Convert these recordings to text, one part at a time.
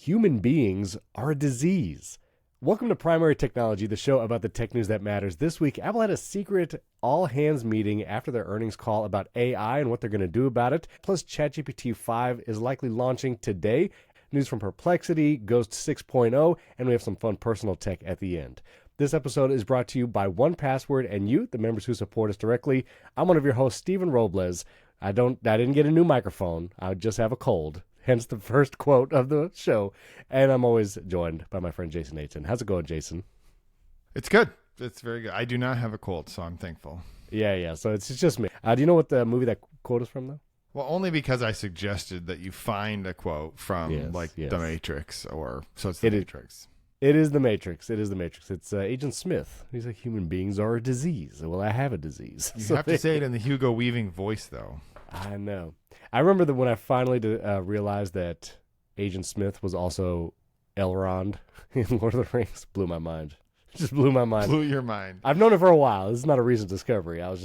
human beings are a disease. Welcome to Primary Technology, the show about the tech news that matters. This week, Apple had a secret all-hands meeting after their earnings call about AI and what they're going to do about it. Plus, ChatGPT-5 is likely launching today. News from Perplexity, Ghost 6.0, and we have some fun personal tech at the end. This episode is brought to you by 1Password and you, the members who support us directly. I'm one of your hosts, Stephen Robles. I didn't get a new microphone. I just have a cold. Hence the first quote of the show. And I'm always joined by my friend Jason Aiton. How's it going, Jason? It's good. It's very good. I do not have a cold, so I'm thankful. Yeah. So it's just me. Do you know what the movie that quote is from, though? Well, only because I suggested that you find a quote from The Matrix, so it's The Matrix. It is The Matrix. It's Agent Smith. He's like, human beings are a disease. Well, I have a disease. You have to say it in the Hugo Weaving voice, though. I know. I remember that when I finally realized that Agent Smith was also Elrond in Lord of the Rings, blew my mind. Just blew my mind. Blew your mind. I've known it for a while. This is not a recent discovery. I was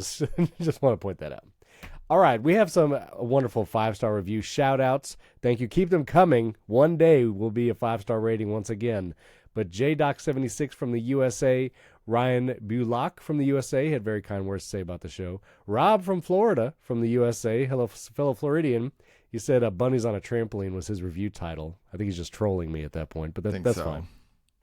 just want to point that out. All right, we have some wonderful 5-star review shout-outs. Thank you. Keep them coming. One day will be a 5-star rating once again. But JDoc76 from the USA, Ryan Bullock from the USA had very kind words to say about the show. Rob from Florida from the USA, hello fellow Floridian. He said Bunnies on a Trampoline was his review title. I think he's just trolling me at that point, but that's fine.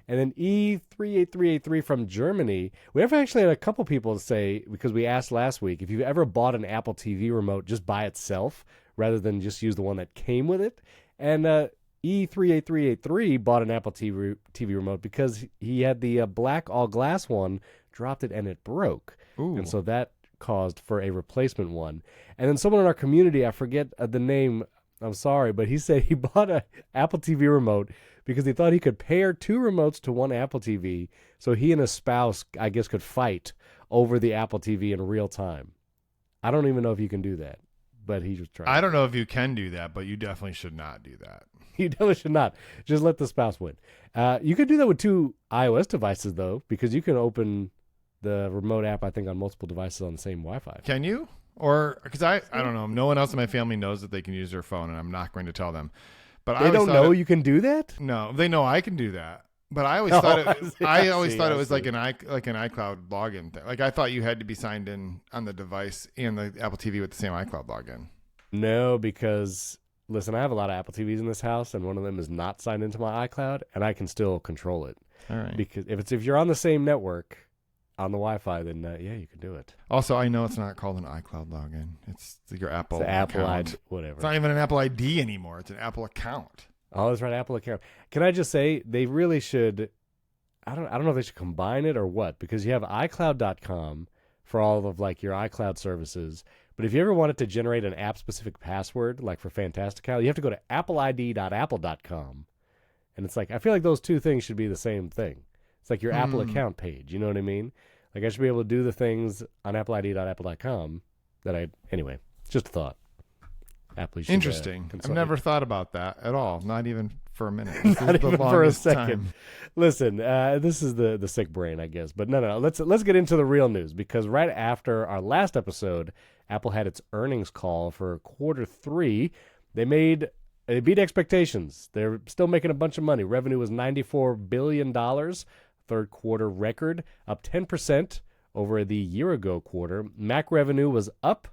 And then E38383 from Germany. We have actually had a couple people say, because we asked last week, if you've ever bought an Apple TV remote just by itself rather than just use the one that came with it. And E38383 bought an Apple TV remote because he had the black all-glass one, dropped it, and it broke. Ooh. And so that caused for a replacement one. And then someone in our community, I forget the name, I'm sorry, but he said he bought an Apple TV remote because he thought he could pair two remotes to one Apple TV so he and his spouse, I guess, could fight over the Apple TV in real time. I don't even know if you can do that, but he was trying. I don't know if you can do that, but you definitely should not do that. You definitely should not. Just let the spouse win. You could do that with two iOS devices, though, because you can open the remote app, I think, on multiple devices on the same Wi-Fi. Can you? Or, because I don't know. No one else in my family knows that they can use their phone, and I'm not going to tell them. But they don't know you can do that? No, they know I can do that. But I always thought it was like an iCloud login thing. Like I thought you had to be signed in on the device and the Apple TV with the same iCloud login. No, because listen, I have a lot of Apple TVs in this house, and one of them is not signed into my iCloud, and I can still control it. All right. Because if you're on the same network on the Wi-Fi, then you can do it. Also, I know it's not called an iCloud login. It's your Apple Apple account. ID, whatever. It's not even an Apple ID anymore. It's an Apple account. Oh, that's right, Apple account. Can I just say they really should? I don't know if they should combine it or what, because you have iCloud.com for all of like your iCloud services. But if you ever wanted to generate an app-specific password, like for Fantastical, you have to go to appleid.apple.com. And it's like, I feel like those two things should be the same thing. It's like your Apple account page. You know what I mean? Like I should be able to do the things on appleid.apple.com anyway, just a thought. Apple should, interesting. I've never thought about that at all. Not even for a minute. Not even for a second. Listen, this is the sick brain, I guess. But no. Let's get into the real news, because right after our last episode, Apple had its earnings call for quarter 3. They beat expectations. They're still making a bunch of money. Revenue was $94 billion, third quarter record, up 10% over the year ago quarter. Mac revenue was up.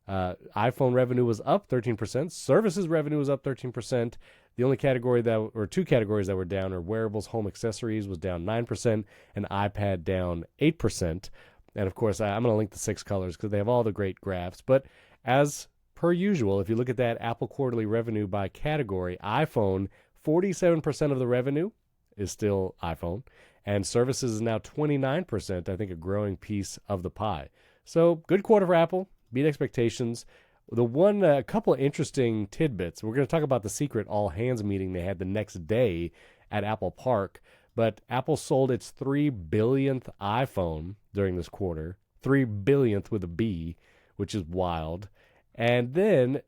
iPhone revenue was up 13%. Services revenue was up 13%. The only two categories that were down are wearables, home accessories was down 9%, and iPad down 8%. And of course, I'm going to link the 6 colors because they have all the great graphs. But as per usual, if you look at that Apple quarterly revenue by category, iPhone, 47% of the revenue is still iPhone, and services is now 29%, I think a growing piece of the pie. So good quarter for Apple. Beat expectations. A couple of interesting tidbits. We're going to talk about the secret all-hands meeting they had the next day at Apple Park. But Apple sold its 3 billionth iPhone during this quarter. 3 billionth with a B, which is wild. And then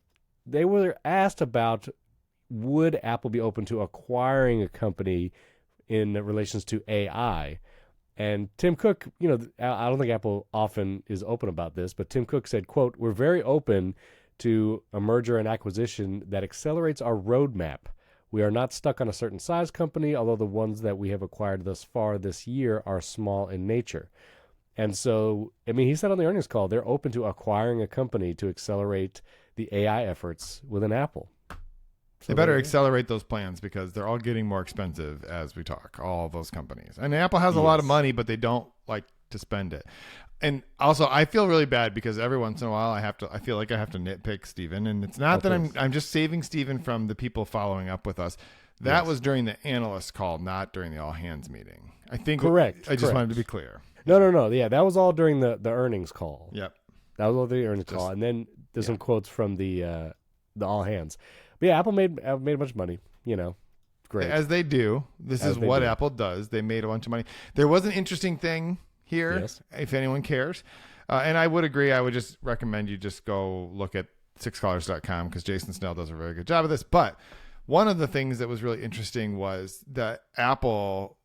they were asked about, would Apple be open to acquiring a company in relations to AI? And Tim Cook, I don't think Apple often is open about this, but Tim Cook said, quote, "We're very open to a merger and acquisition that accelerates our roadmap. We are not stuck on a certain size company, although the ones that we have acquired thus far this year are small in nature. And so, I mean, he said on the earnings call, they're open to acquiring a company to accelerate the AI efforts within Apple. So they better accelerate those plans because they're all getting more expensive as we talk, all of those companies. And Apple has a lot of money, but they don't like to spend it. And also, I feel really bad because every once in a while I feel like I have to nitpick Steven. And it's not that I'm just saving Steven from the people following up with us. That was during the analyst call, not during the all hands meeting. I think correct. I just wanted to be clear. No. Yeah, that was all during the earnings call. Yep. That was all the earnings call. And then there's some quotes from the all hands. But yeah, Apple made a bunch of money, great. As they do. This is what Apple does. They made a bunch of money. There was an interesting thing here, if anyone cares. And I would agree. I would just recommend you just go look at sixcolors.com because Jason Snell does a very good job of this. But one of the things that was really interesting was that Apple,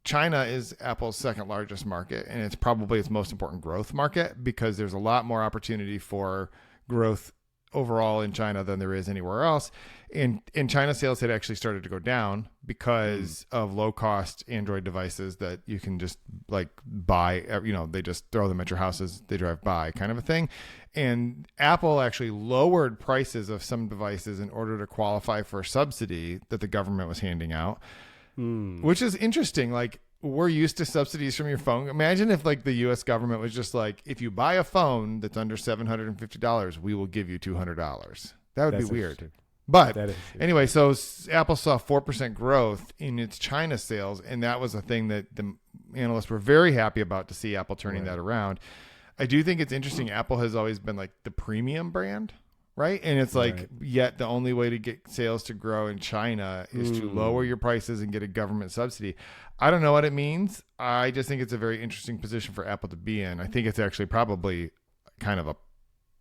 China is Apple's second largest market, and it's probably its most important growth market because there's a lot more opportunity for growth overall in China than there is anywhere else. In China, sales had actually started to go down because of low-cost Android devices that you can just like buy. They just throw them at your houses, they drive by, kind of a thing. And Apple actually lowered prices of some devices in order to qualify for a subsidy that the government was handing out, which is interesting. Like, we're used to subsidies from your phone. Imagine if like the U.S. government was just like, if you buy a phone that's under $750, we will give you $200. That would be weird. But anyway, so Apple saw 4% growth in its China sales, and that was a thing that the analysts were very happy about to see Apple turning that around. I do think it's interesting. Apple has always been like the premium brand, right? And it's like, yet the only way to get sales to grow in China is to lower your prices and get a government subsidy. I don't know what it means. I just think it's a very interesting position for Apple to be in. I think it's actually probably kind of a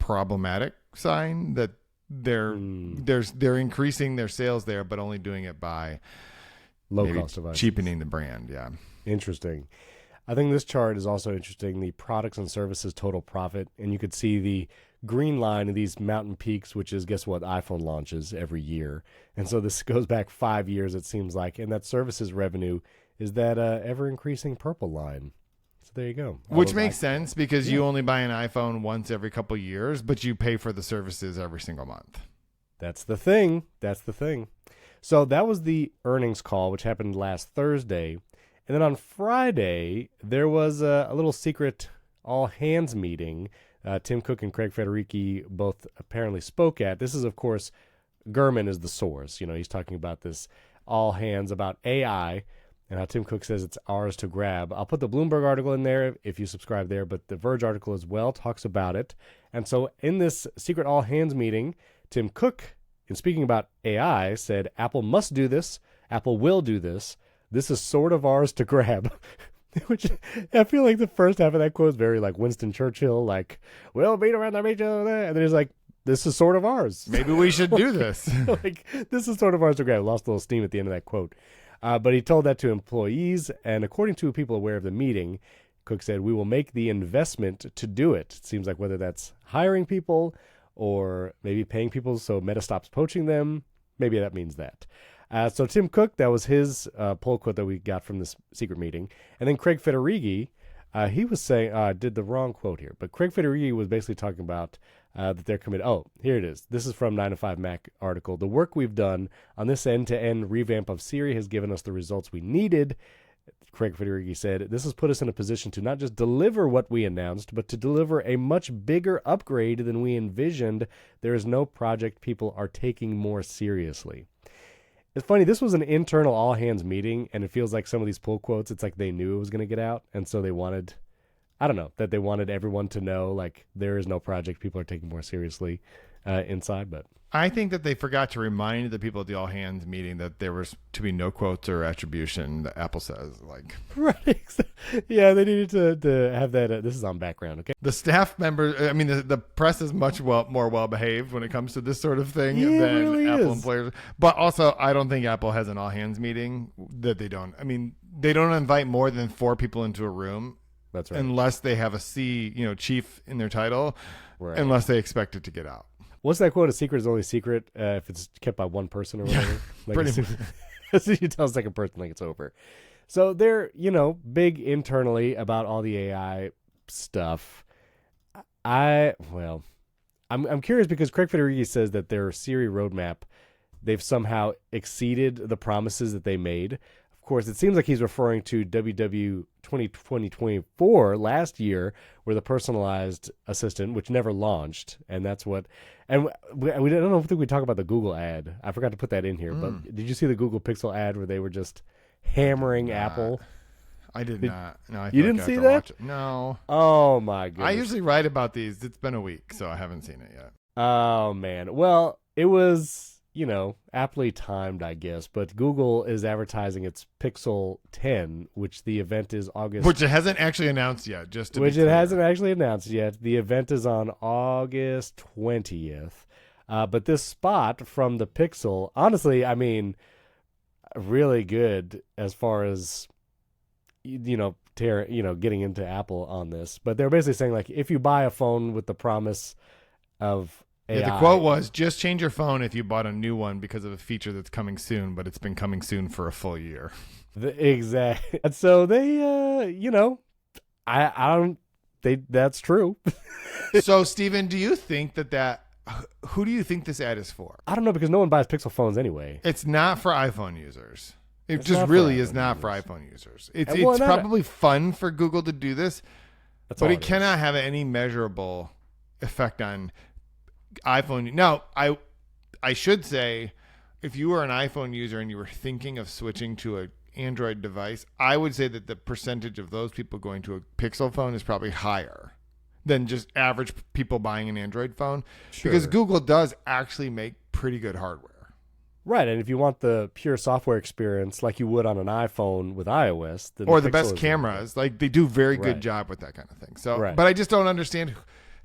problematic sign that they're increasing their sales there, but only doing it by low cost devices, cheapening the brand. Yeah. Interesting. I think this chart is also interesting. The products and services total profit, and you could see the green line of these mountain peaks, which is, guess what, iPhone launches every year. And so this goes back 5 years, it seems like. And that services revenue is that ever-increasing purple line. So there you go. Which makes sense because you only buy an iPhone once every couple of years, but you pay for the services every single month. That's the thing. So that was the earnings call, which happened last Thursday. And then on Friday, there was a little secret all-hands meeting Tim Cook and Craig Federighi both apparently spoke at. This is, of course, Gurman is the source. He's talking about this all hands about AI and how Tim Cook says it's ours to grab. I'll put the Bloomberg article in there if you subscribe there, but the Verge article as well talks about it. And so in this secret all hands meeting, Tim Cook, in speaking about AI, said, Apple must do this. Apple will do this. This is sort of ours to grab. Which I feel like the first half of that quote is very like Winston Churchill, like, we'll beat around the beach, and then he's like, this is sort of ours. Maybe we should do this. Like, this is sort of ours to grab. Lost a little steam at the end of that quote. But he told that to employees, and according to people aware of the meeting, Cook said, we will make the investment to do it. It seems like whether that's hiring people or maybe paying people so Meta stops poaching them, maybe that means that. So Tim Cook, that was his poll quote that we got from this secret meeting. And then Craig Federighi, he was saying, did the wrong quote here, but Craig Federighi was basically talking about that they're committed. Oh, here it is. This is from 9to5Mac article. The work we've done on this end-to-end revamp of Siri has given us the results we needed. Craig Federighi said, this has put us in a position to not just deliver what we announced, but to deliver a much bigger upgrade than we envisioned. There is no project people are taking more seriously. It's funny, this was an internal all-hands meeting, and it feels like some of these pull quotes, it's like they knew it was going to get out, and so they wanted, that they wanted everyone to know, like, there is no project people are taking more seriously inside, but... I think that they forgot to remind the people at the all-hands meeting that there was to be no quotes or attribution that Apple says, like... Right. Yeah, they needed to have that... this is on background, okay? The staff members... I mean, the press is much more well-behaved when it comes to this sort of thing than really Apple employers. But also, I don't think Apple has an all-hands meeting that they don't... I mean, they don't invite more than 4 people into a room. That's right. Unless they have a chief in their title, right. Unless they expect it to get out. What's that quote? A secret is only a secret if it's kept by one person or whatever. Like pretty much. as soon as you tell a second person, like it's over. So they're, big internally about all the AI stuff. I'm curious because Craig Federighi says that their Siri roadmap, they've somehow exceeded the promises that they made. Of course, it seems like he's referring to WW 2024 last year, where the personalized assistant, which never launched, and that's what. And we I don't think we talk about the Google ad. I forgot to put that in here, but did you see the Google Pixel ad where they were just hammering Apple? I did not. No, you didn't see that? No. Oh my goodness! I usually write about these. It's been a week, so I haven't seen it yet. Oh man. Well, it was aptly timed, I guess. But Google is advertising its Pixel 10, which the event is August. Which it hasn't actually announced yet. It hasn't actually announced yet. The event is on August 20th. But this spot from the Pixel, honestly, I mean, really good as far as getting into Apple on this. But they're basically saying, like, if you buy a phone with the promise of AI. Yeah, the quote was, just change your phone if you bought a new one because of a feature that's coming soon, but it's been coming soon for a full year. Exactly. And so they, that's true. So, Steven, do you think who do you think this ad is for? I don't know, because no one buys Pixel phones anyway. It's not for iPhone users. It just really is not for iPhone users. It's probably fun for Google to do this, but it cannot have any measurable effect on iPhone. Now, I should say, if you were an iPhone user and you were thinking of switching to an Android device, I would say that the percentage of those people going to a Pixel phone is probably higher than just average people buying an Android phone. Sure. Because Google does actually make pretty good hardware. Right, and if you want the pure software experience like you would on an iPhone with iOS, then or the best cameras, like they do very good job with that kind of thing. So, but I just don't understand.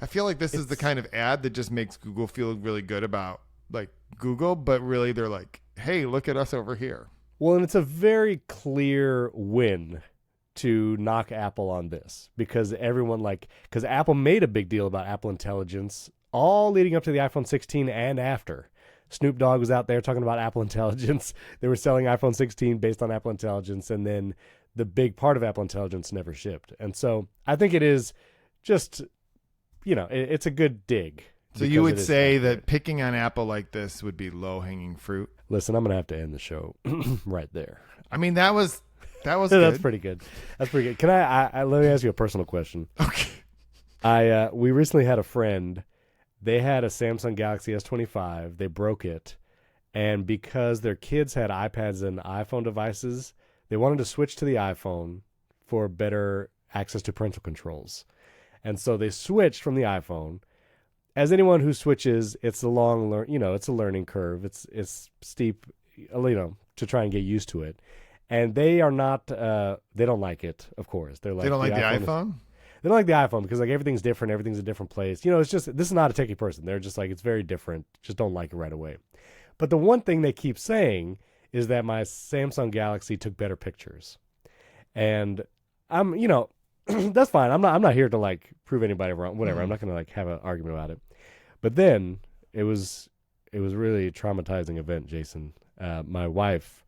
I feel like this is the kind of ad that just makes Google feel really good about like Google, but really they're like, hey, look at us over here. Well, and it's a very clear win to knock Apple on this, because because Apple made a big deal about Apple Intelligence all leading up to the iPhone 16 and after. Snoop Dogg was out there talking about Apple Intelligence. They were selling iPhone 16 based on Apple Intelligence, and then the big part of Apple Intelligence never shipped. And so I think it is just, it's a good dig. So you would say that picking on Apple like this would be low-hanging fruit? Listen, I'm going to have to end the show right there. I mean, that was good. That's pretty good. That's pretty good. Can I let me ask you a personal question? Okay. We recently had a friend. They had a Samsung Galaxy S25. They broke it. And because their kids had iPads and iPhone devices, they wanted to switch to the iPhone for better access to parental controls. And so they switched from the iPhone. As anyone who switches, it's a it's a learning curve. It's steep, to try and get used to it. And they are not, they don't like it, of course. They're like, they don't like the iPhone? They don't like the iPhone because like everything's different, everything's a different place. It's just, this is not a techie person. They're just like, it's very different. Just don't like it right away. But the one thing they keep saying is that my Samsung Galaxy took better pictures. And I'm, that's fine. I'm not here to like prove anybody wrong, whatever. I'm not going to like have an argument about it. But then it was really a traumatizing event, Jason. My wife,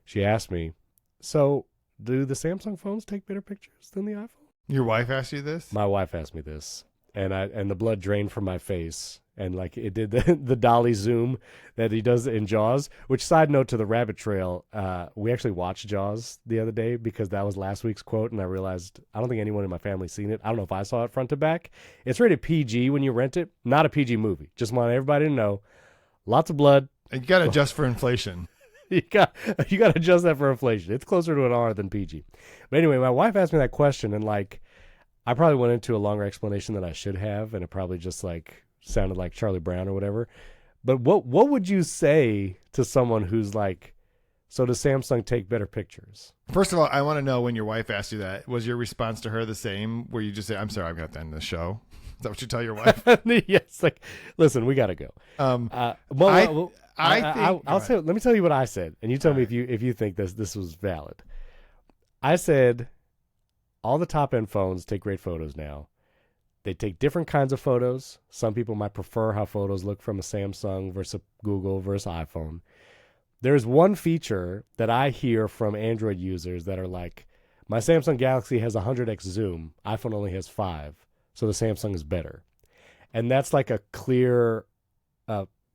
she asked me, so do the Samsung phones take better pictures than the iPhone? Your wife asked you this? My wife asked me this, and the blood drained from my face, and like it did the dolly zoom that he does in Jaws. Which, side note to the rabbit trail, we actually watched Jaws the other day because that was last week's quote, and I realized I don't think anyone in my family's seen it. I don't know if I saw it front to back. It's rated PG when you rent it, not a PG movie. Just want everybody to know, lots of blood. And you got to adjust for inflation. You got to adjust that for inflation. It's closer to an R than PG. But anyway, my wife asked me that question, and like, I probably went into a longer explanation than I should have, and it probably just like sounded like Charlie Brown or whatever. But what would you say to someone who's like, so does Samsung take better pictures? First of all, I want to know, when your wife asked you that, was your response to her the same, where you just say, I'm sorry, I've got to end the show? Is that what you tell your wife? Yes. Like, listen, we got to go. I'll say, let me tell you what I said, and you tell me if you think this was valid. I said, all the top end phones take great photos now. They take different kinds of photos. Some people might prefer how photos look from a Samsung versus Google versus iPhone. There's one feature that I hear from Android users that are like, my Samsung Galaxy has 100x zoom. iPhone only has 5. So the Samsung is better. And that's like a clear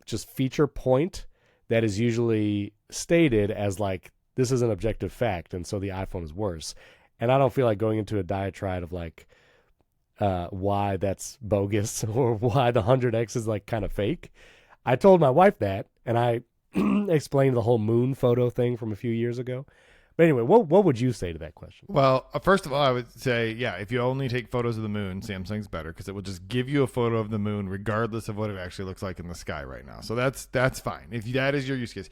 just feature point that is usually stated as like, this is an objective fact, and so the iPhone is worse. And I don't feel like going into a diatribe of like why that's bogus or why the 100x is like kind of fake. I told my wife that, and I explained the whole moon photo thing from a few years ago. But anyway, what would you say to that question? Well, first of all, I would say, yeah, if you only take photos of the moon, Samsung's better because it will just give you a photo of the moon regardless of what it actually looks like in the sky right now. So that's fine. If that is your use case.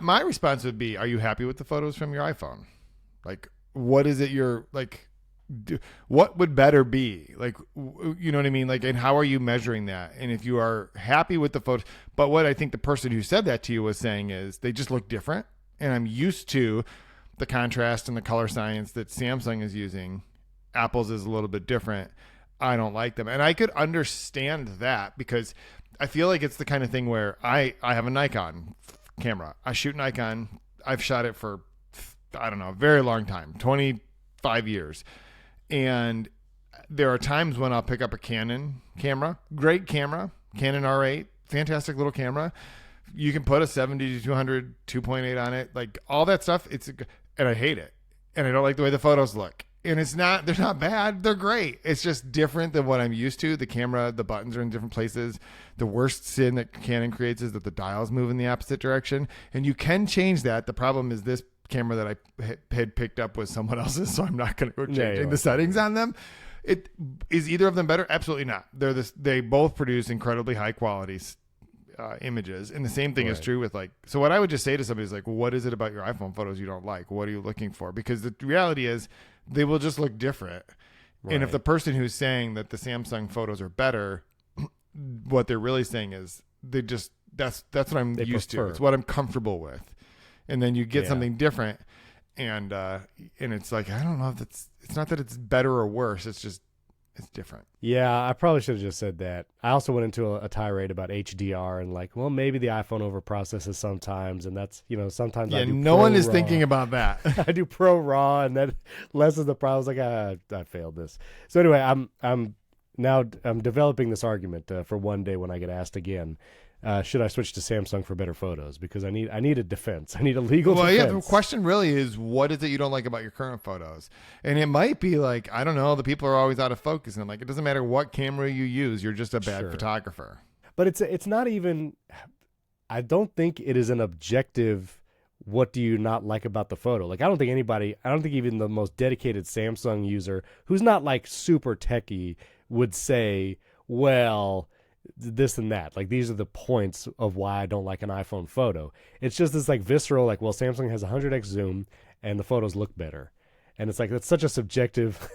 My response would be, are you happy with the photos from your iPhone? Like, what is it what would better be? Like, you know what I mean? Like, and how are you measuring that? And if you are happy with the photos, but what I think the person who said that to you was saying is they just look different. And I'm used to the contrast and the color science that Samsung is using. Apple's is a little bit different. I don't like them. And I could understand that because I feel like it's the kind of thing where I have a Nikon camera. I shoot Nikon. I've shot it for, I don't know, a very long time, 25 years. And there are times when I'll pick up a Canon camera, great camera, Canon R8, fantastic little camera. You can put a 70 to 200 2.8 on it, like all that stuff. And I hate it, and I don't like the way the photos look. And they're not bad, they're great. It's just different than what I'm used to. The camera, the buttons are in different places. The worst sin that Canon creates is that the dials move in the opposite direction, and you can change that. The problem is this camera that I had picked up was someone else's, so I'm not going to go changing the settings on them. Is either of them better? Absolutely not. They both produce incredibly high quality images, and the same thing is true with like. So what I would just say to somebody is like, well, what is it about your iPhone photos you don't like? What are you looking for? Because the reality is they will just look different. Right. And if the person who's saying that the Samsung photos are better, what they're really saying is that's what I'm used to. It's what I'm comfortable with. And then you get something different, and it's like, I don't know if it's not that it's better or worse. It's just it's different. Yeah, I probably should have just said that. I also went into a tirade about HDR and like, well, maybe the iPhone overprocesses sometimes, and that's, sometimes I do no one is thinking about that. I do pro raw, and that lessens the problem. I was like, I failed this. So anyway, I'm developing this argument for one day when I get asked again. Should I switch to Samsung for better photos? Because I need a defense. I need a legal defense. Yeah, the question really is, what is it you don't like about your current photos? And it might be like, I don't know, the people are always out of focus. And I'm like, it doesn't matter what camera you use, you're just a bad photographer. But it's not even, I don't think it is an objective, what do you not like about the photo? Like, I don't think even the most dedicated Samsung user who's not like super techie would say, well, this and that. Like, these are the points of why I don't like an iPhone photo. It's just this like visceral, like, well, Samsung has 100x zoom and the photos look better. And it's like, that's such a subjective,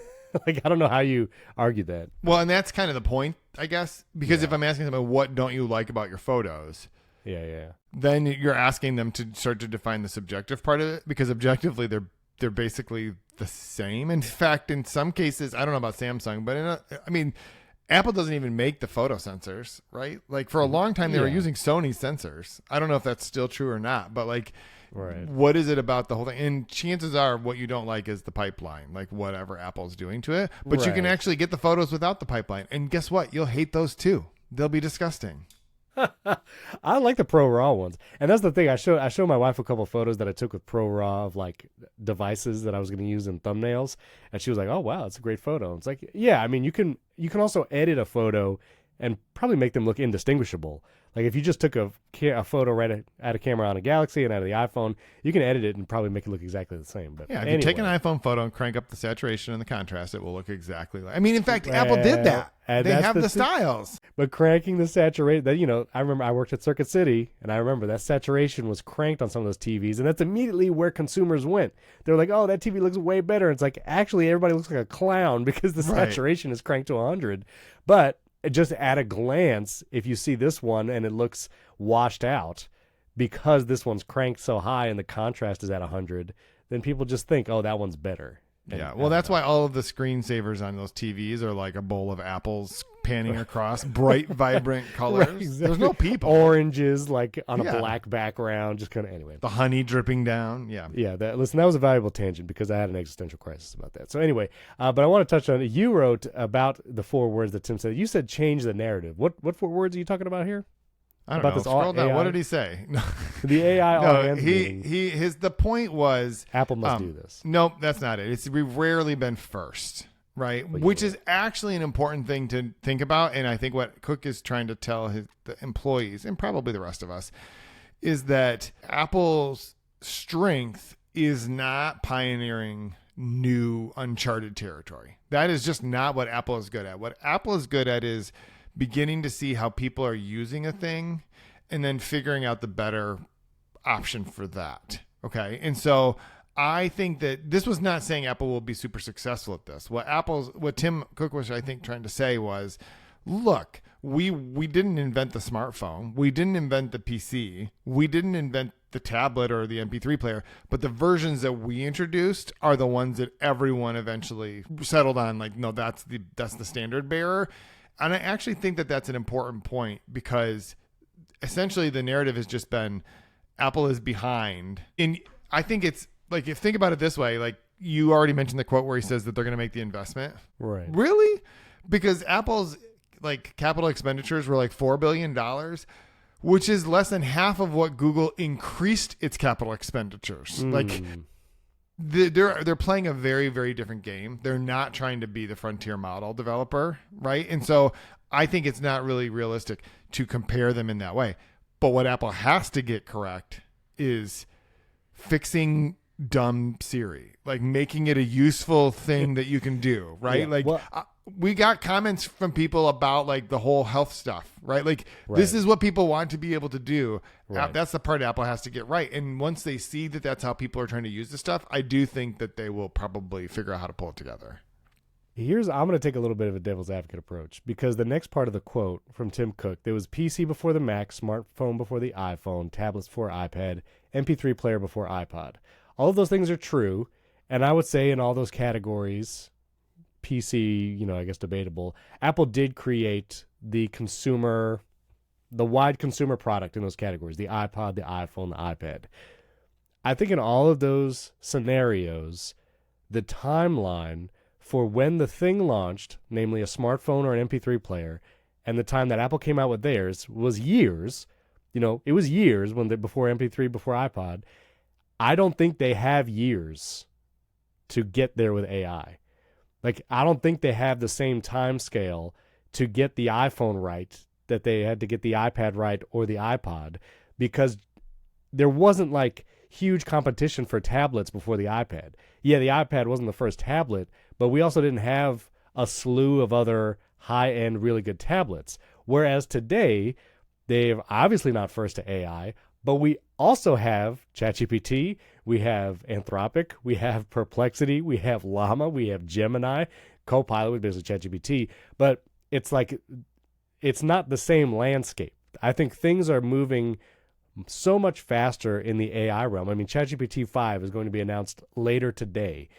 like, I don't know how you argue that. Well, and that's kind of the point, I guess, because if I'm asking them, what don't you like about your photos? Yeah. Then you're asking them to start to define the subjective part of it, because objectively they're basically the same. In fact, in some cases, I don't know about Samsung, but Apple doesn't even make the photo sensors, right? Like, for a long time, they were using Sony sensors. I don't know if that's still true or not, but like, what is it about the whole thing? And chances are what you don't like is the pipeline, like whatever Apple's doing to it. But you can actually get the photos without the pipeline. And guess what? You'll hate those too. They'll be disgusting. I like the Pro Raw ones, and that's the thing. I show my wife a couple of photos that I took with Pro Raw of like devices that I was going to use in thumbnails, and she was like, "Oh wow, it's a great photo." And it's like, yeah, I mean, you can also edit a photo and probably make them look indistinguishable. Like, if you just took a photo right at a camera on a Galaxy and out of the iPhone, you can edit it and probably make it look exactly the same. But if you take an iPhone photo and crank up the saturation and the contrast, it will look exactly like. I mean, in fact, Apple did that. They have the styles. But cranking the saturation, I remember I worked at Circuit City, and I remember that saturation was cranked on some of those TVs, and that's immediately where consumers went. They're like, oh, that TV looks way better. It's like, actually, everybody looks like a clown because the saturation is cranked to 100. But just at a glance, if you see this one and it looks washed out because this one's cranked so high and the contrast is at 100, then people just think, oh, that one's better. Yeah, well, that's why all of the screensavers on those TVs are like a bowl of apples panning across bright, vibrant colors. Right, exactly. There's no people. Oranges, like on a black background, just kind of, anyway. The honey dripping down, Yeah, that was a valuable tangent because I had an existential crisis about that. So anyway, but I want to touch on it. You wrote about the 4 words that Tim said. You said change the narrative. What 4 words are you talking about here? I don't know. Scroll down. What did he say? The AI. No, the point was Apple must do this. No, that's not it. We've rarely been first, right? Which is actually an important thing to think about. And I think what Cook is trying to tell the employees and probably the rest of us is that Apple's strength is not pioneering new uncharted territory. That is just not what Apple is good at. What Apple is good at is beginning to see how people are using a thing and then figuring out the better option for that. Okay. And so I think that this was not saying Apple will be super successful at this. What Tim Cook was, I think, trying to say was, look, we didn't invent the smartphone. We didn't invent the PC. We didn't invent the tablet or the MP3 player, but the versions that we introduced are the ones that everyone eventually settled on. Like, no, that's the standard bearer. And I actually think that that's an important point because essentially the narrative has just been Apple is behind. And I think it's like, if think about it this way, like you already mentioned the quote where he says that they're going to make the investment. Right. Really? Because Apple's like capital expenditures were like $4 billion, which is less than half of what Google increased its capital expenditures. Like they're playing a very, very different game. They're not trying to be the frontier model developer, right? And so I think it's not really realistic to compare them in that way. But what Apple has to get correct is fixing dumb Siri, like making it a useful thing that you can do, right? Yeah. Like we got comments from people about like the whole health stuff, right? Like this is what people want to be able to do. Right. That's the part Apple has to get right. And once they see that that's how people are trying to use this stuff, I do think that they will probably figure out how to pull it together. I'm going to take a little bit of a devil's advocate approach because the next part of the quote from Tim Cook, there was PC before the Mac, smartphone before the iPhone, tablets before iPad, MP3 player before iPod. All of those things are true. And I would say in all those categories, PC, I guess debatable, Apple did create the wide consumer product in those categories, the iPod, the iPhone, the iPad. I think in all of those scenarios, the timeline for when the thing launched, namely a smartphone or an MP3 player, and the time that Apple came out with theirs was years. It was years before MP3, before iPod. I don't think they have years to get there with AI. Like, I don't think they have the same time scale to get the iPhone right that they had to get the iPad right or the iPod, because there wasn't like huge competition for tablets before the iPad. Yeah, the iPad wasn't the first tablet, but we also didn't have a slew of other high-end, really good tablets. Whereas today, they're obviously not first to AI, but we also have ChatGPT, we have Anthropic, we have Perplexity, we have Llama, we have Gemini, Copilot, which is ChatGPT. But it's like, it's not the same landscape. I think things are moving so much faster in the AI realm. I mean, ChatGPT-5 is going to be announced later today.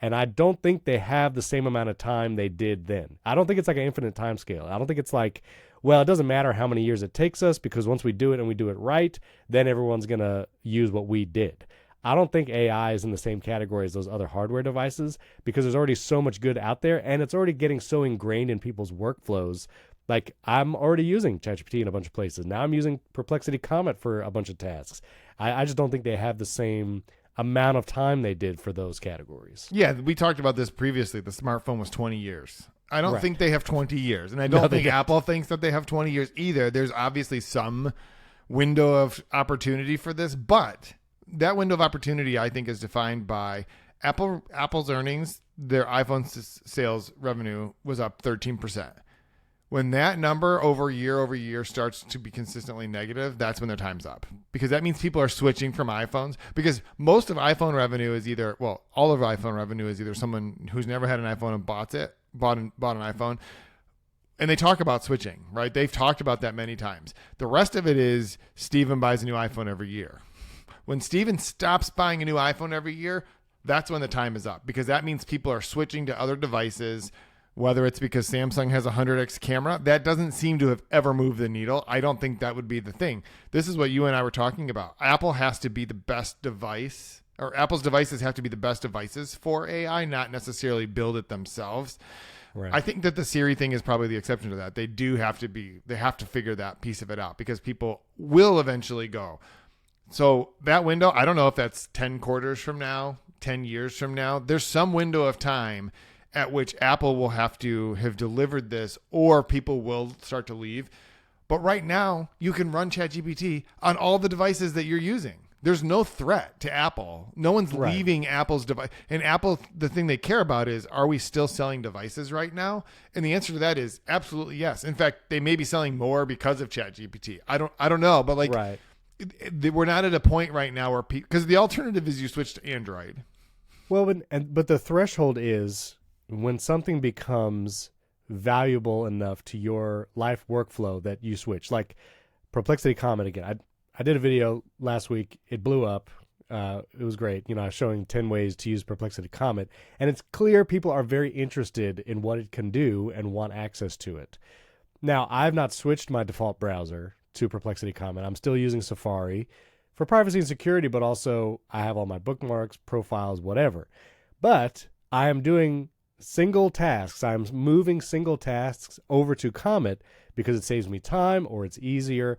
And I don't think they have the same amount of time they did then. I don't think it's like an infinite time scale. I don't think it's like, well, it doesn't matter how many years it takes us because once we do it and we do it right, then everyone's going to use what we did. I don't think AI is in the same category as those other hardware devices because there's already so much good out there and it's already getting so ingrained in people's workflows. Like, I'm already using ChatGPT in a bunch of places. Now I'm using Perplexity Comet for a bunch of tasks. I just don't think they have the same amount of time they did for those categories. Yeah, we talked about this previously. The smartphone was 20 years. I don't think they have 20 years. And I don't think Apple thinks that they have 20 years either. There's obviously some window of opportunity for this, but that window of opportunity, I think, is defined by Apple's earnings. Their iPhone sales revenue was up 13%. When that number over year starts to be consistently negative, that's when their time's up. Because that means people are switching from iPhones. Because most of iPhone revenue is either, well, all of iPhone revenue is either someone who's never had an iPhone and bought an iPhone. And they talk about switching, right? They've talked about that many times. The rest of it is Steven buys a new iPhone every year. When Steven stops buying a new iPhone every year, that's when the time is up, because that means people are switching to other devices, whether it's because Samsung has a 100x camera. That doesn't seem to have ever moved the needle. I don't think that would be the thing. This is what you and I were talking about. Apple has to be the best device, or Apple's devices have to be the best devices for AI, not necessarily build it themselves. Right. I think that the Siri thing is probably the exception to that. They have to figure that piece of it out, because people will eventually go. So that window, I don't know if that's 10 quarters from now, 10 years from now. There's some window of time at which Apple will have to have delivered this, or people will start to leave. But right now, you can run ChatGPT on all the devices that you're using. There's no threat to Apple. No one's leaving Apple's device. And Apple, the thing they care about is, are we still selling devices right now? And the answer to that is absolutely yes. In fact, they may be selling more because of ChatGPT. I don't know, but we're not at a point right now where because the alternative is you switch to Android. Well, but the threshold is when something becomes valuable enough to your life workflow that you switch. Like Perplexity Comet again. I did a video last week. It blew up. It was great. I was showing 10 ways to use Perplexity Comet. And it's clear people are very interested in what it can do and want access to it. Now, I've not switched my default browser to Perplexity Comet. I'm still using Safari for privacy and security, but also I have all my bookmarks, profiles, whatever. But I am doing single tasks. I'm moving single tasks over to Comet because it saves me time or it's easier.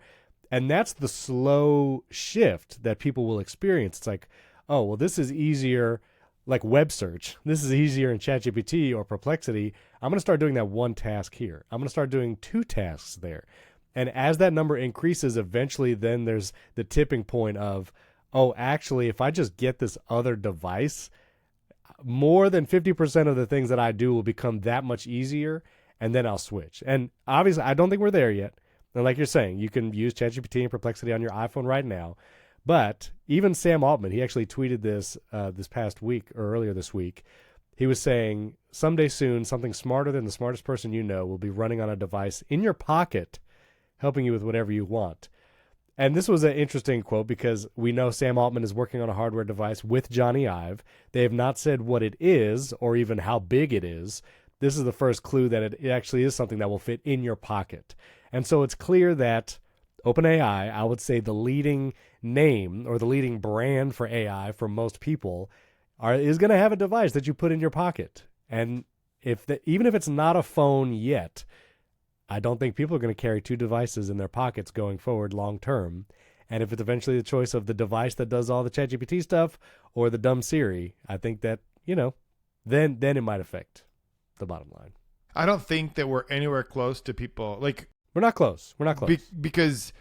And that's the slow shift that people will experience. It's like, oh, well, this is easier, like web search. This is easier in ChatGPT or Perplexity. I'm going to start doing that one task here. I'm going to start doing two tasks there. And as that number increases, eventually then there's the tipping point of, oh, actually, if I just get this other device, more than 50% of the things that I do will become that much easier, and then I'll switch. And obviously, I don't think we're there yet. And like you're saying, you can use ChatGPT and Perplexity on your iPhone right now. But even Sam Altman, he actually tweeted this this past week or earlier this week. He was saying, someday soon, something smarter than the smartest person you know will be running on a device in your pocket, helping you with whatever you want. And this was an interesting quote because we know Sam Altman is working on a hardware device with Johnny Ive. They have not said what it is or even how big it is. This is the first clue that it actually is something that will fit in your pocket. And so it's clear that OpenAI, I would say the leading name or the leading brand for AI for most people, is going to have a device that you put in your pocket. And even if it's not a phone yet, I don't think people are going to carry two devices in their pockets going forward long term. And if it's eventually the choice of the device that does all the ChatGPT stuff or the dumb Siri, I think that, then it might affect the bottom line. I don't think that we're anywhere close to people we're not close. We're not close. Because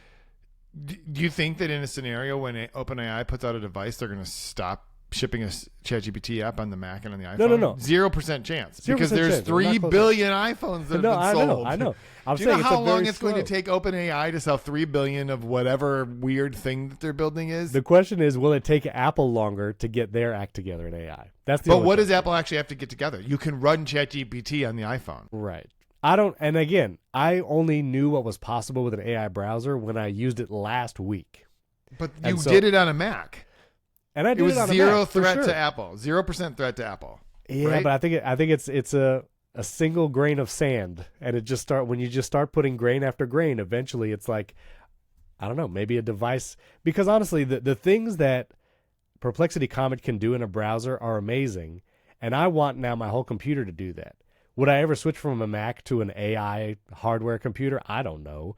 do you think that in a scenario when OpenAI puts out a device, they're going to stop shipping a ChatGPT app on the Mac and on the iPhone? No. 0% chance. 0% because there's chance. 3 billion iPhones that have been sold. I know. Do you know how long it's going to take OpenAI to sell 3 billion of whatever weird thing that they're building is? The question is, will it take Apple longer to get their act together in AI? That's the. But what does Apple actually have to get together? You can run ChatGPT on the iPhone. Right. And again, I only knew what was possible with an AI browser when I used it last week. But you did it on a Mac. And I did it on a Mac. Zero threat to Apple. 0% threat to Apple. Yeah, right? But I think it's a single grain of sand, and when you just start putting grain after grain, eventually it's like, I don't know, maybe a device. Because honestly, the things that Perplexity Comet can do in a browser are amazing, and I want now my whole computer to do that. Would I ever switch from a Mac to an AI hardware computer? I don't know.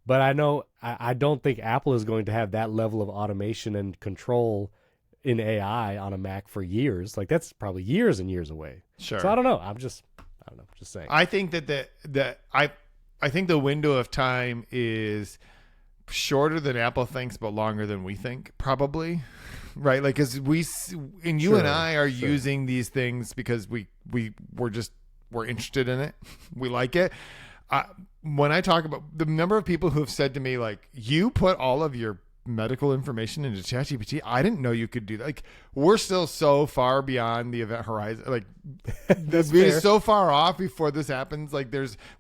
But I know I don't think Apple is going to have that level of automation and control in AI on a Mac for years. Like, that's probably years and years away. Sure. So I don't know. Just saying. I think I think the window of time is shorter than Apple thinks, but longer than we think, probably. Right? Like, as you and I are using these things because we're interested in it. We like it. When I talk about the number of people who have said to me, like, you put all of your medical information into ChatGPT, I didn't know you could do that. Like, we're still so far beyond the event horizon. Like, we're so far off before this happens. Like,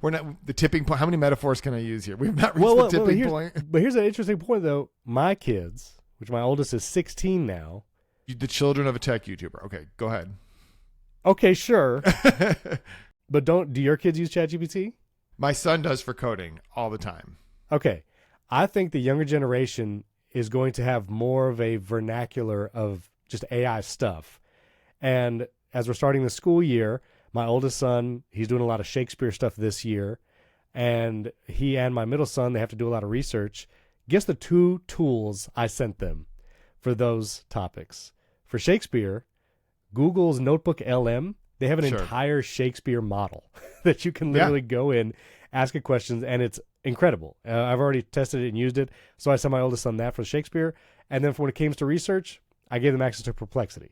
we're not the tipping point. How many metaphors can I use here? We've not reached the tipping point. But here's an interesting point, though. My kids, which my oldest is 16 now, The children of a tech YouTuber. Okay, go ahead. Okay, sure. But do your kids use ChatGPT? My son does for coding all the time. Okay. I think the younger generation is going to have more of a vernacular of just AI stuff. And as we're starting the school year, my oldest son, he's doing a lot of Shakespeare stuff this year. And he and my middle son, they have to do a lot of research. Guess the 2 tools I sent them for those topics. For Shakespeare, Google's Notebook LM, they have an entire Shakespeare model that you can literally go in, ask it questions, and it's incredible. I've already tested it and used it, so I sent my oldest son that for Shakespeare. And then for when it came to research, I gave them access to Perplexity,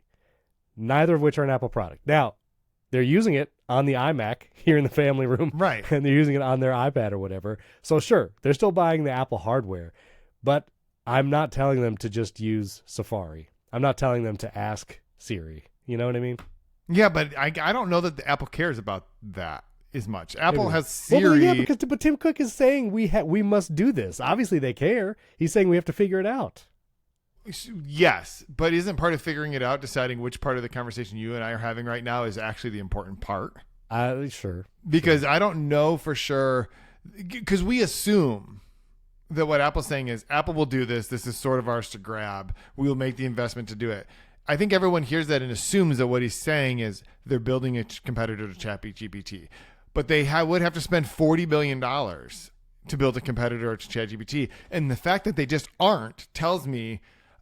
neither of which are an Apple product. Now, they're using it on the iMac here in the family room, right? And they're using it on their iPad or whatever. So sure, they're still buying the Apple hardware, but I'm not telling them to just use Safari. I'm not telling them to ask Siri. You know what I mean? Yeah, but I don't know that the Apple cares about that as much. Apple has Siri. Well, yeah, but Tim Cook is saying we must do this. Obviously, they care. He's saying we have to figure it out. Yes, but isn't part of figuring it out deciding which part of the conversation you and I are having right now is actually the important part? Sure. Because I don't know for sure, because we assume that what Apple's saying is Apple will do this. This is sort of ours to grab. We will make the investment to do it. I think everyone hears that and assumes that what he's saying is they're building a competitor to ChatGPT. But they would have to spend $40 billion to build a competitor to ChatGPT. And the fact that they just aren't tells me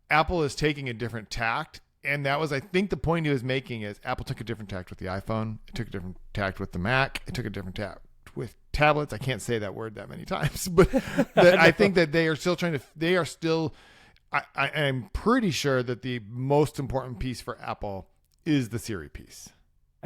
Apple is taking a different tact. And that was, I think, the point he was making is Apple took a different tact with the iPhone. It took a different tact with the Mac. It took a different tact with tablets. I can't say that word that many times. But I think that they are still I'm pretty sure that the most important piece for Apple is the Siri piece.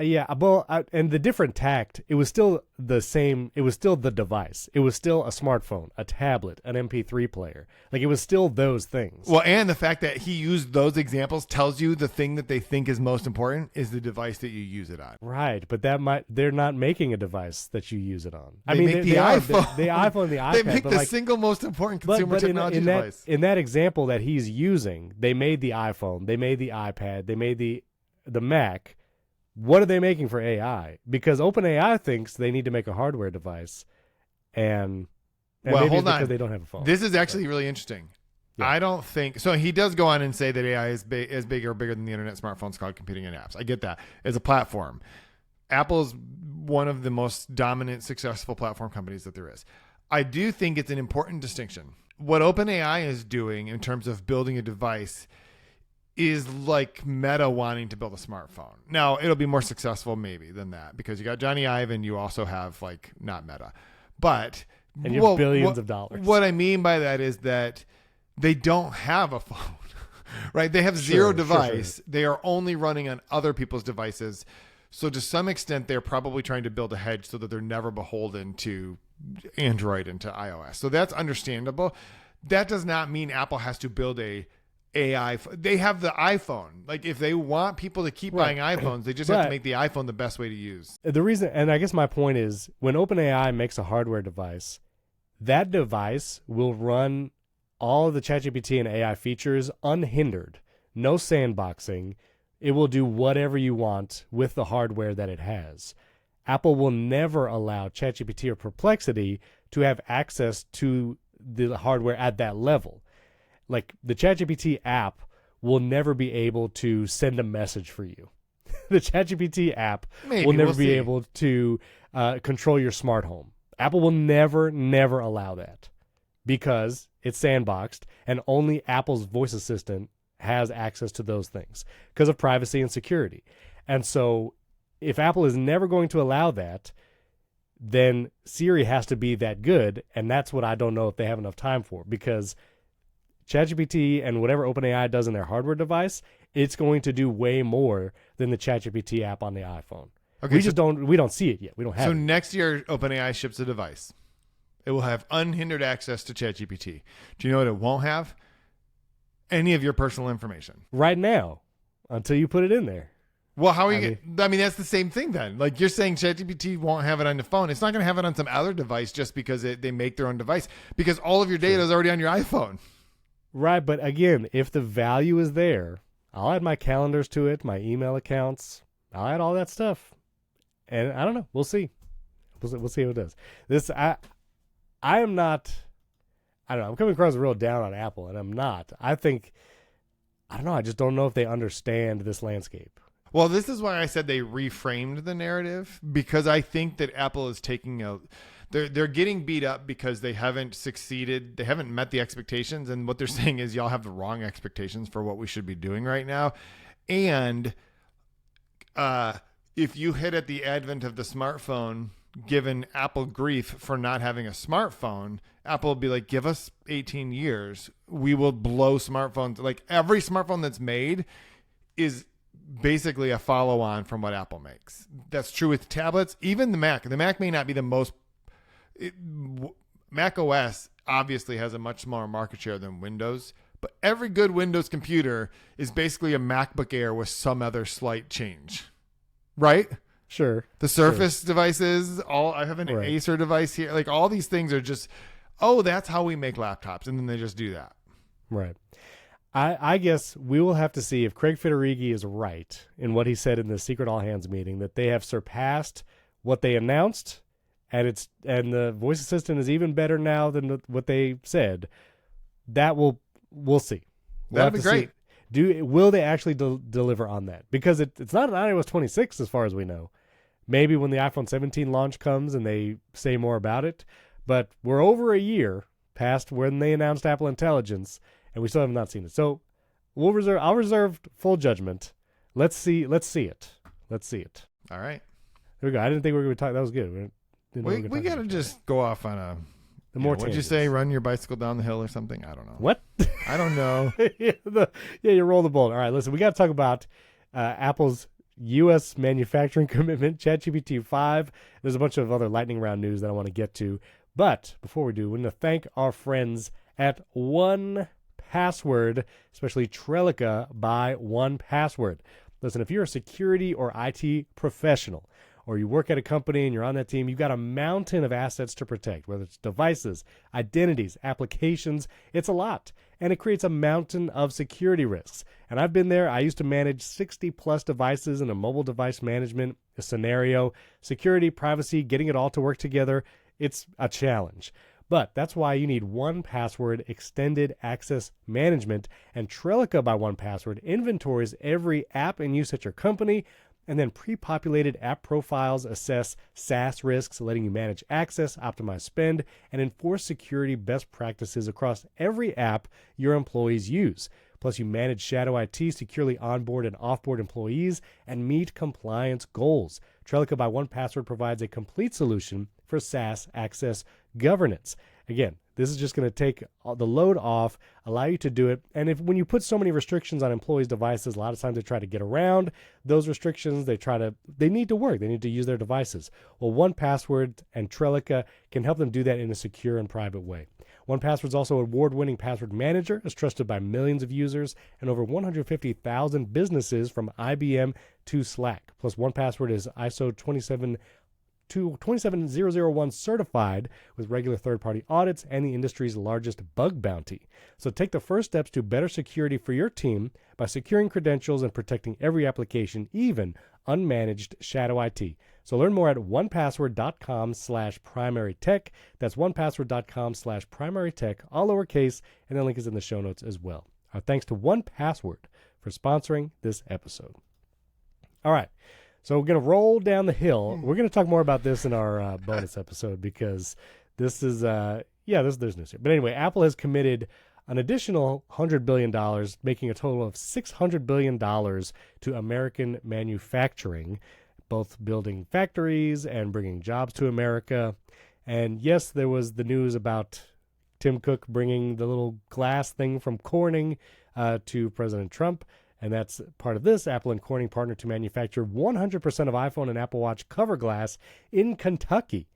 Yeah, well, and the different tact, it was still the same. It was still the device. It was still a smartphone, a tablet, an MP3 player. Like, it was still those things. Well, and the fact that he used those examples tells you the thing that they think is most important is the device that you use it on. Right, but they're not making a device that you use it on. They make the iPhone. The iPhone, the iPad. They make the single most important consumer technology device. In that example that he's using, they made the iPhone, they made the iPad, they made the Mac. What are they making for AI? Because OpenAI thinks they need to make a hardware device, and well, maybe hold it's on. because they don't have a phone. This is actually really interesting. Yeah. I don't think so. He does go on and say that AI is as big or bigger than the internet, smartphones, cloud computing, and apps. I get that as a platform. Apple's one of the most dominant, successful platform companies that there is. I do think it's an important distinction. What OpenAI is doing in terms of building a device is like Meta wanting to build a smartphone. Now, it'll be more successful maybe than that because you got Johnny Ive and you also have like not Meta. But and you have billions of dollars. What I mean by that is that they don't have a phone, right? They have zero device. Sure. They are only running on other people's devices. So to some extent, they're probably trying to build a hedge so that they're never beholden to Android and to iOS. So that's understandable. That does not mean Apple has to build a AI. They have the iPhone. Like, if they want people to keep buying iPhones, they just have to make the iPhone the best way to use. The reason, and I guess my point is, when OpenAI makes a hardware device, that device will run all of the ChatGPT and AI features unhindered. No sandboxing. It will do whatever you want with the hardware that it has. Apple will never allow ChatGPT or Perplexity to have access to the hardware at that level. Like, the ChatGPT app will never be able to send a message for you. The ChatGPT app will never be able to control your smart home. Apple will never allow that because it's sandboxed and only Apple's voice assistant has access to those things because of privacy and security. And so if Apple is never going to allow that, then Siri has to be that good, and that's what I don't know if they have enough time for, because ChatGPT and whatever OpenAI does in their hardware device, it's going to do way more than the ChatGPT app on the iPhone. Okay, we don't see it yet. We don't have it. So next year, OpenAI ships a device. It will have unhindered access to ChatGPT. Do you know what it won't have? Any of your personal information. Right now, until you put it in there. Well, how are you? I mean, that's the same thing then. Like, you're saying ChatGPT won't have it on the phone. It's not going to have it on some other device just because they make their own device, because all of your data is already on your iPhone. Right, but again, if the value is there, I'll add my calendars to it, my email accounts. I'll add all that stuff. And I don't know. We'll see. We'll see how it does. I am not, I don't know. I'm coming across real down on Apple, and I'm not. I don't know. I just don't know if they understand this landscape. Well, this is why I said they reframed the narrative, because I think that Apple is taking they're getting beat up because they haven't succeeded. They haven't met the expectations. And what they're saying is y'all have the wrong expectations for what we should be doing right now. And if you hit at the advent of the smartphone, given Apple grief for not having a smartphone, Apple will be like, give us 18 years. We will blow smartphones. Like every smartphone that's made is basically a follow-on from what Apple makes. That's true with tablets. Even the Mac. The Mac may not be the most... Mac OS obviously has a much smaller market share than Windows, but every good Windows computer is basically a MacBook Air with some other slight change. Right? Sure. The Surface devices, I have an Acer device here. Like all these things are just, that's how we make laptops. And then they just do that. Right. I guess we will have to see if Craig Federighi is right in what he said in the secret all hands meeting, that they have surpassed what they announced, and the voice assistant is even better now than what they said. We'll see. That'd be great. Will they actually deliver on that? Because it's not an iOS 26 as far as we know. Maybe when the iPhone 17 launch comes and they say more about it, but we're over a year past when they announced Apple Intelligence, and we still have not seen it. So I'll reserve full judgment. Let's see it. Let's see it. All right. There we go. I didn't think we were going to talk. That was good. We got to just go off on a... What'd you say? Run your bicycle down the hill or something? I don't know. What? I don't know. You roll the bolt. All right, listen, we got to talk about Apple's U.S. manufacturing commitment, ChatGPT-5. There's a bunch of other lightning round news that I want to get to. But before we do, we want to thank our friends at 1Password, especially Trellica by 1Password. Listen, if you're a security or IT professional, or you work at a company and you're on that team, you've got a mountain of assets to protect, whether it's devices, identities, applications. It's a lot, and it creates a mountain of security risks. And I've been there. I used to manage 60-plus devices in a mobile device management scenario. Security, privacy, getting it all to work together, it's a challenge. But that's why you need 1Password extended access management, and Trellica by 1Password inventories every app in use at your company, and then pre-populated app profiles assess SaaS risks, letting you manage access, optimize spend, and enforce security best practices across every app your employees use. Plus, you manage shadow IT, securely onboard and offboard employees, and meet compliance goals. Trellica by 1Password provides a complete solution for SaaS access governance. Again, this is just going to take the load off, allow you to do it. And when you put so many restrictions on employees' devices, a lot of times they try to get around those restrictions. They need to work. They need to use their devices. Well, 1Password and Trellica can help them do that in a secure and private way. 1Password's also an award-winning password manager, is trusted by millions of users and over 150,000 businesses from IBM to Slack. Plus, 1Password is ISO 27001 certified with regular third-party audits and the industry's largest bug bounty. So take the first steps to better security for your team by securing credentials and protecting every application, even unmanaged shadow IT. So learn more at onepassword.com/primarytech. That's onepassword.com/primarytech, all lowercase, and the link is in the show notes as well. Our thanks to 1Password for sponsoring this episode. All right. So we're going to roll down the hill. We're going to talk more about this in our bonus episode, because this is, there's news here. But anyway, Apple has committed an additional $100 billion, making a total of $600 billion to American manufacturing, both building factories and bringing jobs to America. And yes, there was the news about Tim Cook bringing the little glass thing from Corning to President Trump. And that's part of this. Apple and Corning partnered to manufacture 100% of iPhone and Apple Watch cover glass in Kentucky.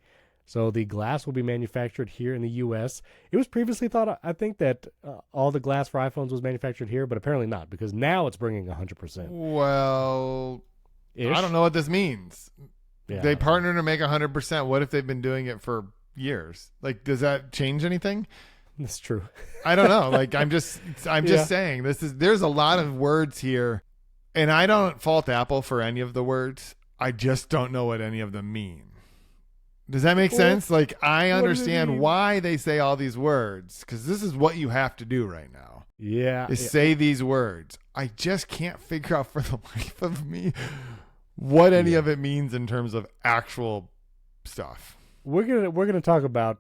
So the glass will be manufactured here in the U.S. It was previously thought, I think, that all the glass for iPhones was manufactured here, but apparently not, because now it's bringing 100%. Well, I don't know what this means. Yeah. They partnered to make 100%. What if they've been doing it for years? Like, does that change anything? That's true. I don't know. Like I'm just saying there's a lot of words here, and I don't fault Apple for any of the words. I just don't know what any of them mean. Does that make sense? Like I understand why they say all these words, because this is what you have to do right now. Yeah. Is say these words. I just can't figure out for the life of me what any of it means in terms of actual stuff. We're gonna talk about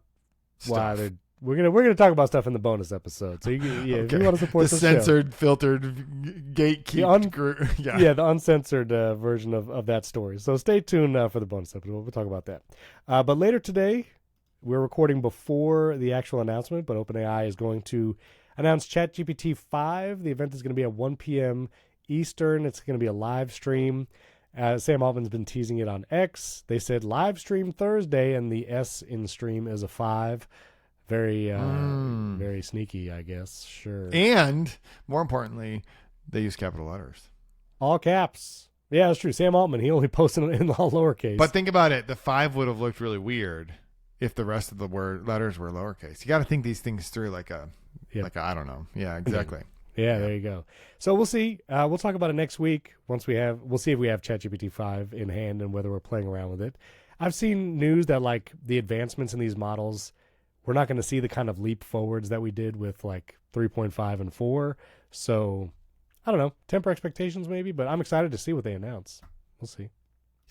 why they're we're gonna talk about stuff in the bonus episode. So if you want to support the censored, filtered, gatekeep, the uncensored version of that story. So stay tuned for the bonus episode. We'll talk about that. But later today, we're recording before the actual announcement. But OpenAI is going to announce ChatGPT-5. The event is going to be at 1 p.m. Eastern. It's going to be a live stream. Sam Altman's been teasing it on X. They said live stream Thursday, and the S in stream is a 5. Very, very sneaky, I guess. Sure. And more importantly, they use capital letters. All caps. Yeah, that's true. Sam Altman, he only posted it in all lowercase. But think about it. The 5 would have looked really weird if the rest of the letters were lowercase. You got to think these things through like a I don't know. Yeah, exactly. Yeah, there you go. So we'll see. We'll talk about it next week. We'll see if we have ChatGPT-5 in hand and whether we're playing around with it. I've seen news that like the advancements in these models, we're not going to see the kind of leap forwards that we did with like 3.5 and 4. So I don't know, temper expectations maybe, but I'm excited to see what they announce. We'll see.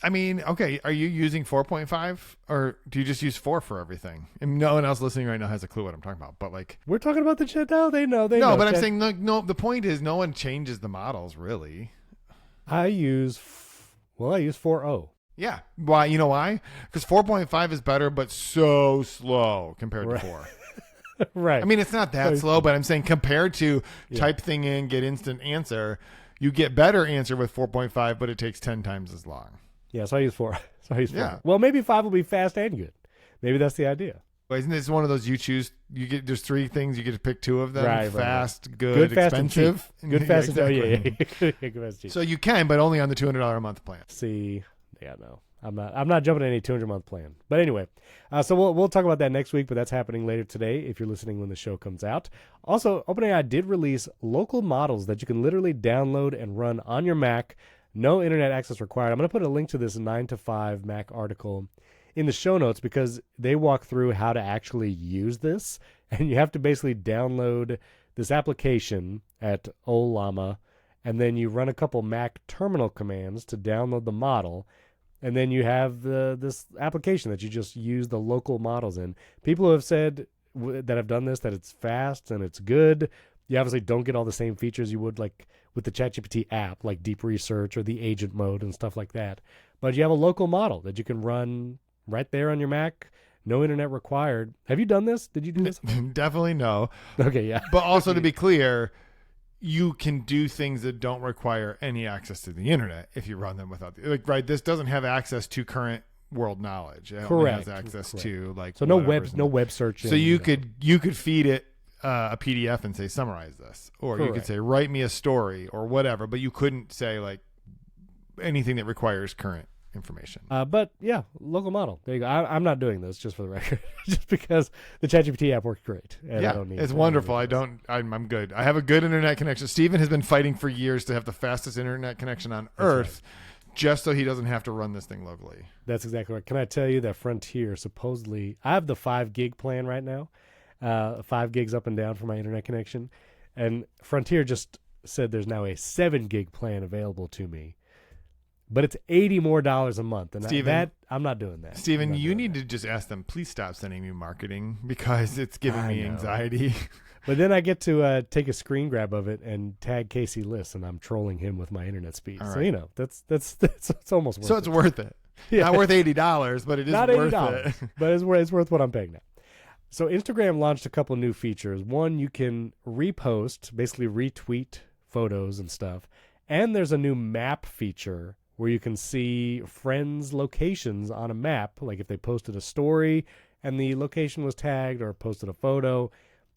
I mean, okay, are you using 4.5 or do you just use 4 for everything? And no one else listening right now has a clue what I'm talking about, but like we're talking about the chat now. They know. No, but I'm saying no. The point is, no one changes the models really. I use 4.0. Yeah. Why? You know why? Because 4.5 is better, but so slow compared to 4. Right. I mean, it's not that slow, but I'm saying compared to type thing in, get instant answer, you get better answer with 4.5, but it takes 10 times as long. Yeah, so I use 4. Yeah. Well, maybe 5 will be fast and good. Maybe that's the idea. But isn't this one of those you choose? There's 3 things you get to pick 2 of them. Right, fast, good, fast, expensive. And good, fast, exactly. And good, fast, cheap. So you can, but only on the $200 a month plan. See, yeah, no, I'm not jumping any $200 month plan. But anyway, so we'll talk about that next week. But that's happening later today if you're listening when the show comes out. Also, OpenAI did release local models that you can literally download and run on your Mac. No internet access required. I'm going to put a link to this 9 to 5 Mac article in the show notes because they walk through how to actually use this. And you have to basically download this application at Ollama, and then you run a couple Mac terminal commands to download the model. And then you have this application that you just use the local models in. People who have said that have done this, that it's fast and it's good. You obviously don't get all the same features you would like with the ChatGPT app, like deep research or the agent mode and stuff like that. But you have a local model that you can run right there on your Mac. No internet required. Have you done this? Did you do this? Definitely no. Okay, yeah. But also to be clear, you can do things that don't require any access to the internet if you run them without right. This doesn't have access to current world knowledge. It only has access to like no web searching. So you could feed it a PDF and say summarize this, or you could say write me a story or whatever. But you couldn't say like anything that requires current information. But yeah, local model. There you go. I'm not doing this just for the record, just because the ChatGPT app works great. And I don't need it's wonderful. I'm good. I have a good internet connection. Steven has been fighting for years to have the fastest internet connection on Earth, just so he doesn't have to run this thing locally. That's exactly right. Can I tell you that Frontier supposedly, I have the 5 gig plan right now, 5 gigs up and down for my internet connection, and Frontier just said there's now a 7 gig plan available to me. But it's $80 more a month, and Steven, I'm not doing that. Steven, you need to just ask them, please stop sending me marketing because it's giving me anxiety. But then I get to take a screen grab of it and tag Casey Liss, and I'm trolling him with my internet speed. Right. So you know that's it's almost worth it. So it's worth it. Yeah. Not worth $80, but it is not worth $80, it. But it's worth what I'm paying now. So Instagram launched a couple new features. One, you can repost, basically retweet photos and stuff, and there's a new map feature where you can see friends' locations on a map, like if they posted a story and the location was tagged or posted a photo.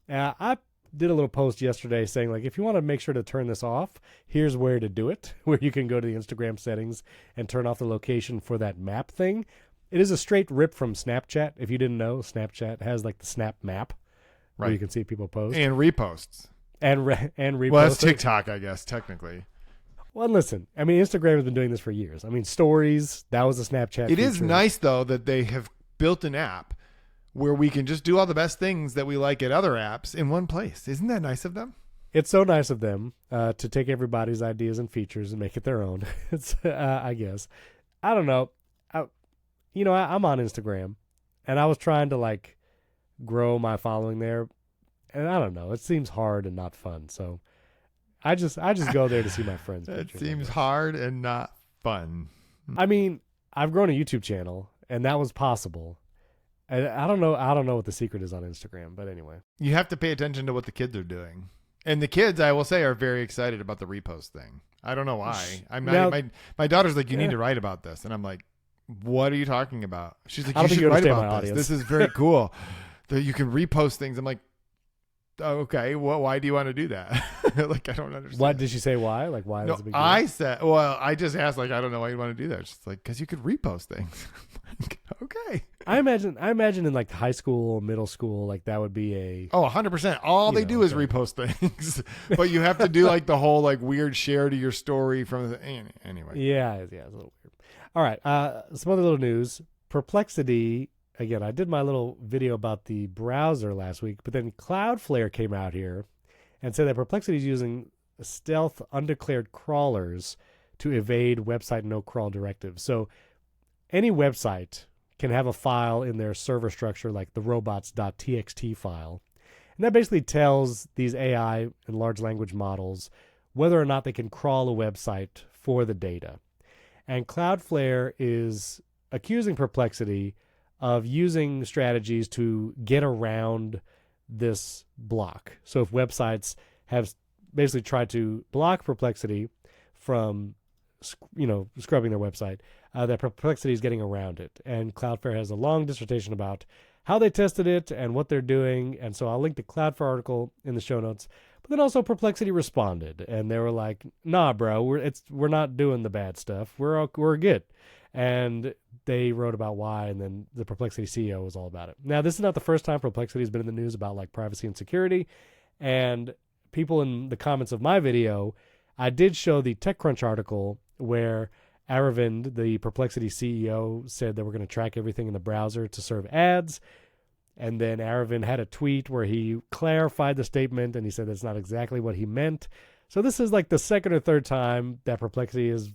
I did a little post yesterday saying, like, if you want to make sure to turn this off, here's where to do it, where you can go to the Instagram settings and turn off the location for that map thing. It is a straight rip from Snapchat. If you didn't know, Snapchat has like the Snap Map. where you can see people post. And reposts. And reposts. Well, that's TikTok, I guess, technically. Well, listen, I mean, Instagram has been doing this for years. I mean, stories, that was a Snapchat It feature. is nice, though, that they have built an app where we can just do all the best things that we like at other apps in one place. Isn't that nice of them? It's so nice of them to take everybody's ideas and features and make it their own. It's, I guess. I don't know. I'm on Instagram, and I was trying to, like, grow my following there, and I don't know. It seems hard and not fun, so I just go there to see my friends. It seems hard and not fun. I mean, I've grown a YouTube channel, and that was possible. And I don't know what the secret is on Instagram, but anyway. You have to pay attention to what the kids are doing. And the kids, I will say, are very excited about the repost thing. I don't know why. I'm not. My daughter's like, you need to write about this, and I'm like, what are you talking about? She's like, you should write about this. This is very cool. That you can repost things. I'm like, oh, okay. Well, why do you want to do that? Like, I don't understand. What did she say? Why? Like, why? No, I said. Well, I just asked. Like, I don't know why you want to do that. She's like, because you could repost things. Like, okay. I imagine in like high school, middle school, like that would be a 100%. All they do is repost things, but you have to do like the whole like weird share to your story from the anyway. Yeah, it's a little weird. All right, some other little news. Perplexity. Again, I did my little video about the browser last week, but then Cloudflare came out here and said that Perplexity is using stealth undeclared crawlers to evade website no crawl directives. So any website can have a file in their server structure like the robots.txt file. And that basically tells these AI and large language models whether or not they can crawl a website for the data. And Cloudflare is accusing Perplexity of using strategies to get around this block. So if websites have basically tried to block Perplexity from, scrubbing their website, that Perplexity is getting around it. And Cloudflare has a long dissertation about how they tested it and what they're doing. And so I'll link the Cloudflare article in the show notes. But then also Perplexity responded, and they were like, "Nah, bro, we're not doing the bad stuff. We're good." And they wrote about why, and then the Perplexity CEO was all about it. Now, this is not the first time Perplexity has been in the news about like privacy and security. And people in the comments of my video, I did show the TechCrunch article where Aravind, the Perplexity CEO, said that we're going to track everything in the browser to serve ads. And then Aravind had a tweet where he clarified the statement, and he said that's not exactly what he meant. So this is like the second or third time that Perplexity has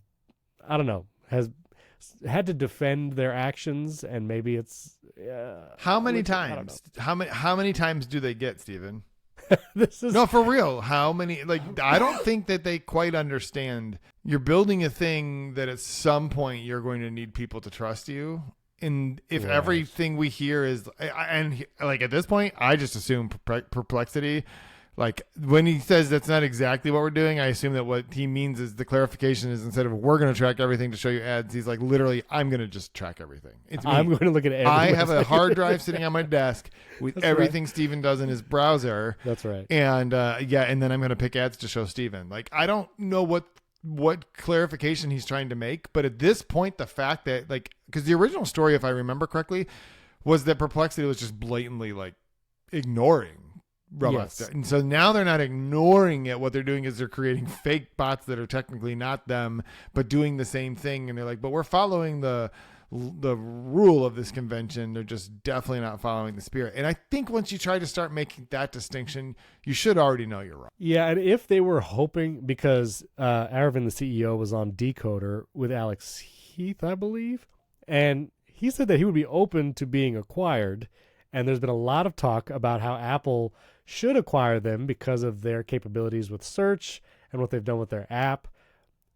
had to defend their actions, and maybe it's how many times? How many times do they get, Stephen? This is no, for real. How many? Like, I don't think that they quite understand. You're building a thing that at some point you're going to need people to trust you. And if everything we hear is, and like at this point, I just assume Perplexity. Like when he says that's not exactly what we're doing, I assume that what he means is the clarification is instead of we're going to track everything to show you ads, he's like literally, I'm going to just track everything. It's me. I'm going to look at everything. I have a hard drive sitting on my desk with that's everything right. Steven does in his browser. That's right. And and then I'm going to pick ads to show Steven. Like I don't know what clarification he's trying to make, but at this point, the fact that like, because the original story, if I remember correctly, was that Perplexity was just blatantly like ignoring robots. Yes. And so now they're not ignoring it. What they're doing is they're creating fake bots that are technically not them, but doing the same thing. And they're like, but we're following the rule of this convention. They're just definitely not following the spirit. And I think once you try to start making that distinction, you should already know you're wrong. Yeah. And if they were hoping, because Aravind, the CEO, was on Decoder with Alex Heath, I believe, and he said that he would be open to being acquired. And there's been a lot of talk about how Apple should acquire them because of their capabilities with search and what they've done with their app.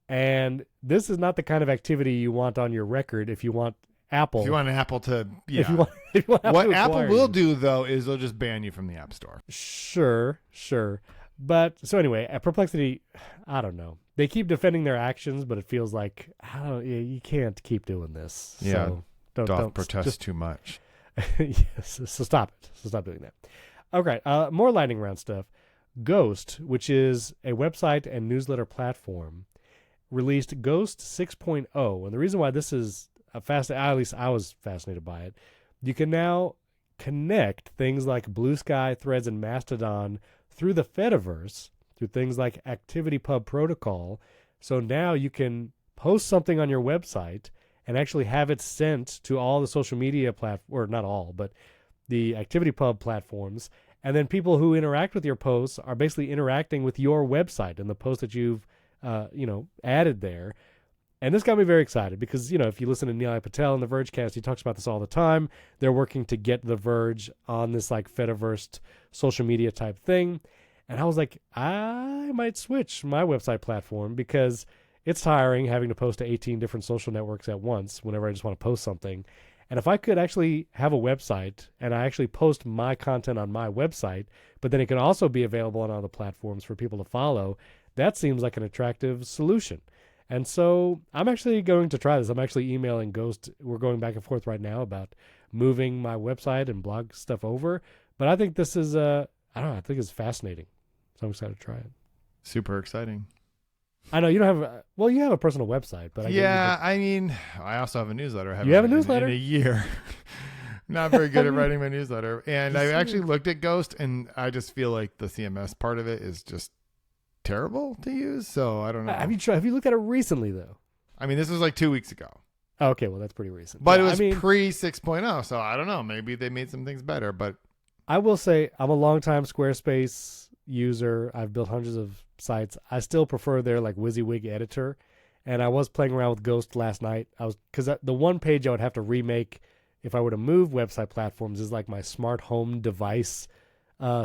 And this is not the kind of activity you want on your record if you want Apple. If you want Apple to, yeah. If you want Apple what Apple will do, though, is they'll just ban you from the App Store. Sure. But so anyway, at Perplexity, I don't know. They keep defending their actions, but it feels like, you can't keep doing this. Yeah. So don't protest too much. Yes, so stop it. So stop doing that. Okay, more lightning round stuff. Ghost, which is a website and newsletter platform, released Ghost 6.0. And the reason why this is at least I was fascinated by it, you can now connect things like Blue Sky, Threads, and Mastodon through the fediverse, through things like ActivityPub protocol. So now you can post something on your website and actually have it sent to all the social media or not all, but the ActivityPub platforms. And then people who interact with your posts are basically interacting with your website and the post that you've, added there. And this got me very excited because, if you listen to Nilay Patel in the Vergecast, he talks about this all the time. They're working to get The Verge on this like fediverse social media type thing. And I was like, I might switch my website platform because it's tiring having to post to 18 different social networks at once whenever I just want to post something. And if I could actually have a website and I actually post my content on my website, but then it can also be available on other platforms for people to follow, that seems like an attractive solution. And so I'm actually going to try this. I'm actually emailing Ghost. We're going back and forth right now about moving my website and blog stuff over. But I think this is, I think it's fascinating. So I'm excited to try it. Super exciting. I know you don't have, you have a personal website, but I also have a newsletter. You have a newsletter? In a year. Not very good at writing my newsletter. And I actually looked at Ghost and I just feel like the CMS part of it is just terrible to use. So I don't know. Have you looked at it recently though? I mean, this was like 2 weeks ago. Oh, okay. Well, that's pretty recent. But it was pre 6.0. So I don't know. Maybe they made some things better, but I will say I'm a longtime Squarespace user. I've built hundreds of sites. I still prefer their like WYSIWYG editor. And I was playing around with Ghost last night. Because the one page I would have to remake if I were to move website platforms is like my smart home device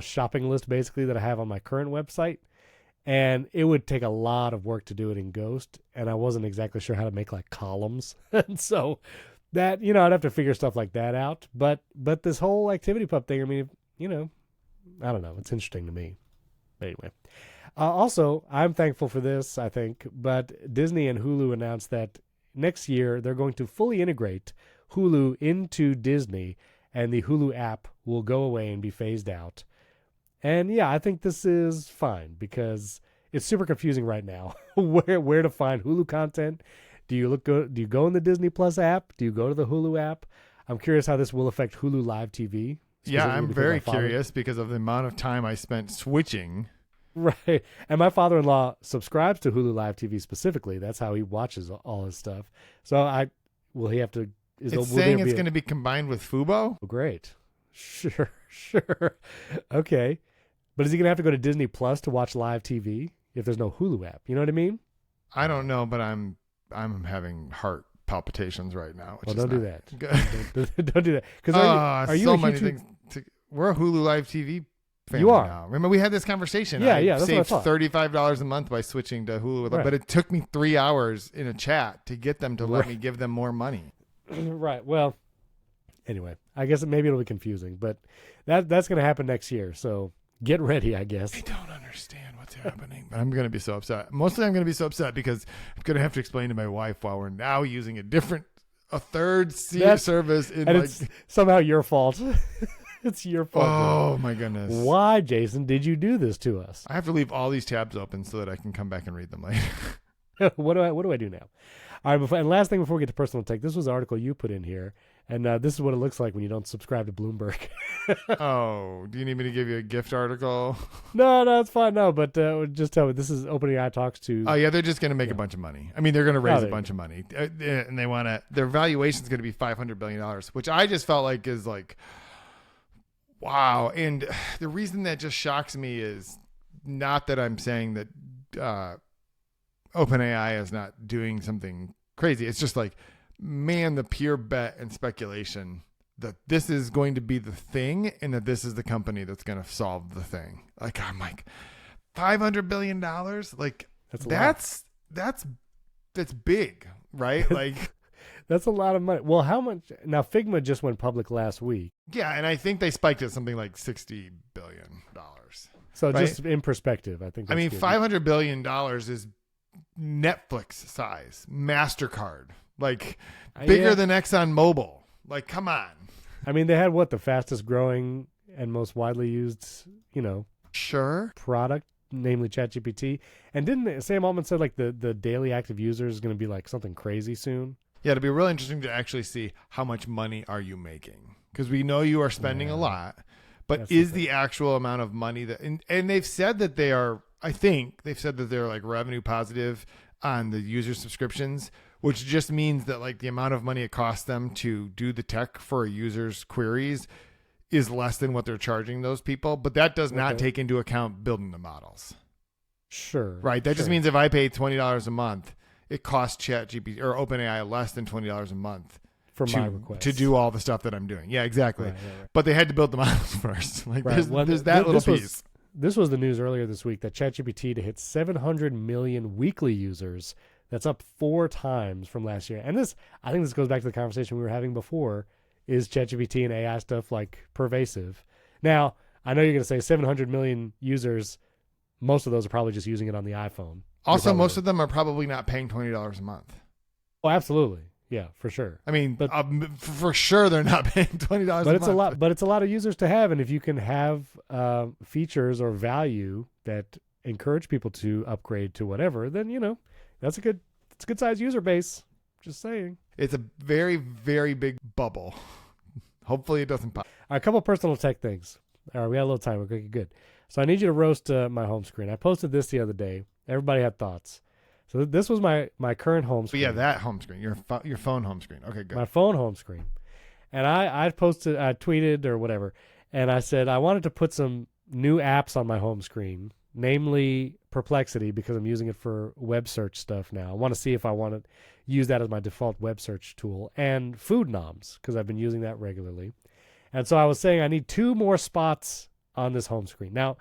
shopping list, basically, that I have on my current website. And it would take a lot of work to do it in Ghost. And I wasn't exactly sure how to make like columns. And so that, I'd have to figure stuff like that out. But this whole ActivityPub thing, I mean, I don't know. It's interesting to me. Anyway. Also, I'm thankful for this, I think, but Disney and Hulu announced that next year they're going to fully integrate Hulu into Disney, and the Hulu app will go away and be phased out. And yeah, I think this is fine because it's super confusing right now where to find Hulu content. Do you go in the Disney Plus app? Do you go to the Hulu app? I'm curious how this will affect Hulu Live TV. Yeah, I'm very curious because of the amount of time I spent switching. Right. And my father-in-law subscribes to Hulu Live TV specifically. That's how he watches all his stuff. So will he have to... It's saying it's going to be combined with Fubo? Oh, great. Sure. Okay. But is he going to have to go to Disney Plus to watch live TV if there's no Hulu app? You know what I mean? I don't know, but I'm having heart palpitations right now. Well, don't do that. Don't do that. Because are you so many things. We're a Hulu Live TV family you are. Now. Remember, we had this conversation. Yeah, I saved $35 a month by switching to Hulu, right. But it took me 3 hours in a chat to get them to let me give them more money. Right. Well, anyway, I guess maybe it'll be confusing, but that's going to happen next year. So get ready, I guess. I don't understand what's happening, but I'm going to be so upset. Mostly I'm going to be so upset because I'm going to have to explain to my wife why we're now using a third service. It's somehow your fault. It's your fault. Oh, my goodness. Why, Jason, did you do this to us? I have to leave all these tabs open so that I can come back and read them later. What do I do now? All right, and last thing before we get to personal take, this was an article you put in here, and this is what it looks like when you don't subscribe to Bloomberg. Oh, do you need me to give you a gift article? No, it's fine. No, but just tell me, this is OpenAI talks to... Oh, yeah, they're just going to make a bunch of money. I mean, they're going to raise a bunch of money, and they want to... Their valuation is going to be $500 billion, which I just felt like is like, wow. And the reason that just shocks me is not that I'm saying that... OpenAI is not doing something crazy. It's just like, man, the pure bet and speculation that this is going to be the thing and that this is the company that's going to solve the thing. Like, I'm like, $500 billion? Like, that's big, right? Like, that's a lot of money. Well, how much? Now, Figma just went public last week. Yeah, and I think they spiked it something like $60 billion. So right? Just in perspective, I think that's good. $500 billion is Netflix size, MasterCard, like bigger than ExxonMobil. Like, come on. I mean, they had the fastest growing and most widely used, product, namely ChatGPT. And didn't Sam Altman said like the daily active user is going to be like something crazy soon? Yeah, it'll be really interesting to actually see how much money are you making. because we know you are spending a lot, but is the actual amount of money that, and they've said that they are, I think they've said that they're like revenue positive on the user subscriptions, which just means that like the amount of money it costs them to do the tech for a user's queries is less than what they're charging those people. But that does not take into account building the models. Sure. Right. That just means if I pay $20 a month, it costs ChatGPT or OpenAI less than $20 a month for my request to do all the stuff that I'm doing. Yeah, exactly. Right. But they had to build the models first. Like there's that little piece. This was the news earlier this week that ChatGPT to hit 700 million weekly users. That's up 4 times from last year. And I think this goes back to the conversation we were having before. Is ChatGPT and AI stuff like pervasive? Now, I know you're going to say 700 million users. Most of those are probably just using it on the iPhone. Also, most of them are probably not paying $20 a month. Oh, absolutely. Yeah, for sure. I mean, but for sure they're not paying $20 a month. But it's a lot of users to have. And if you can have features or value that encourage people to upgrade to whatever, then, it's a good size user base. Just saying. It's a very, very big bubble. Hopefully it doesn't pop. All right, a couple personal tech things. All right, we got a little time. We're good. So I need you to roast my home screen. I posted this the other day. Everybody had thoughts. So this was my current home screen. But yeah, that home screen. Your phone home screen. Okay, good. My phone home screen. And I tweeted or whatever, and I said I wanted to put some new apps on my home screen, namely Perplexity, because I'm using it for web search stuff now. I want to see if I want to use that as my default web search tool, and Food Noms, because I've been using that regularly. And so I was saying I need 2 more spots on this home screen. Now,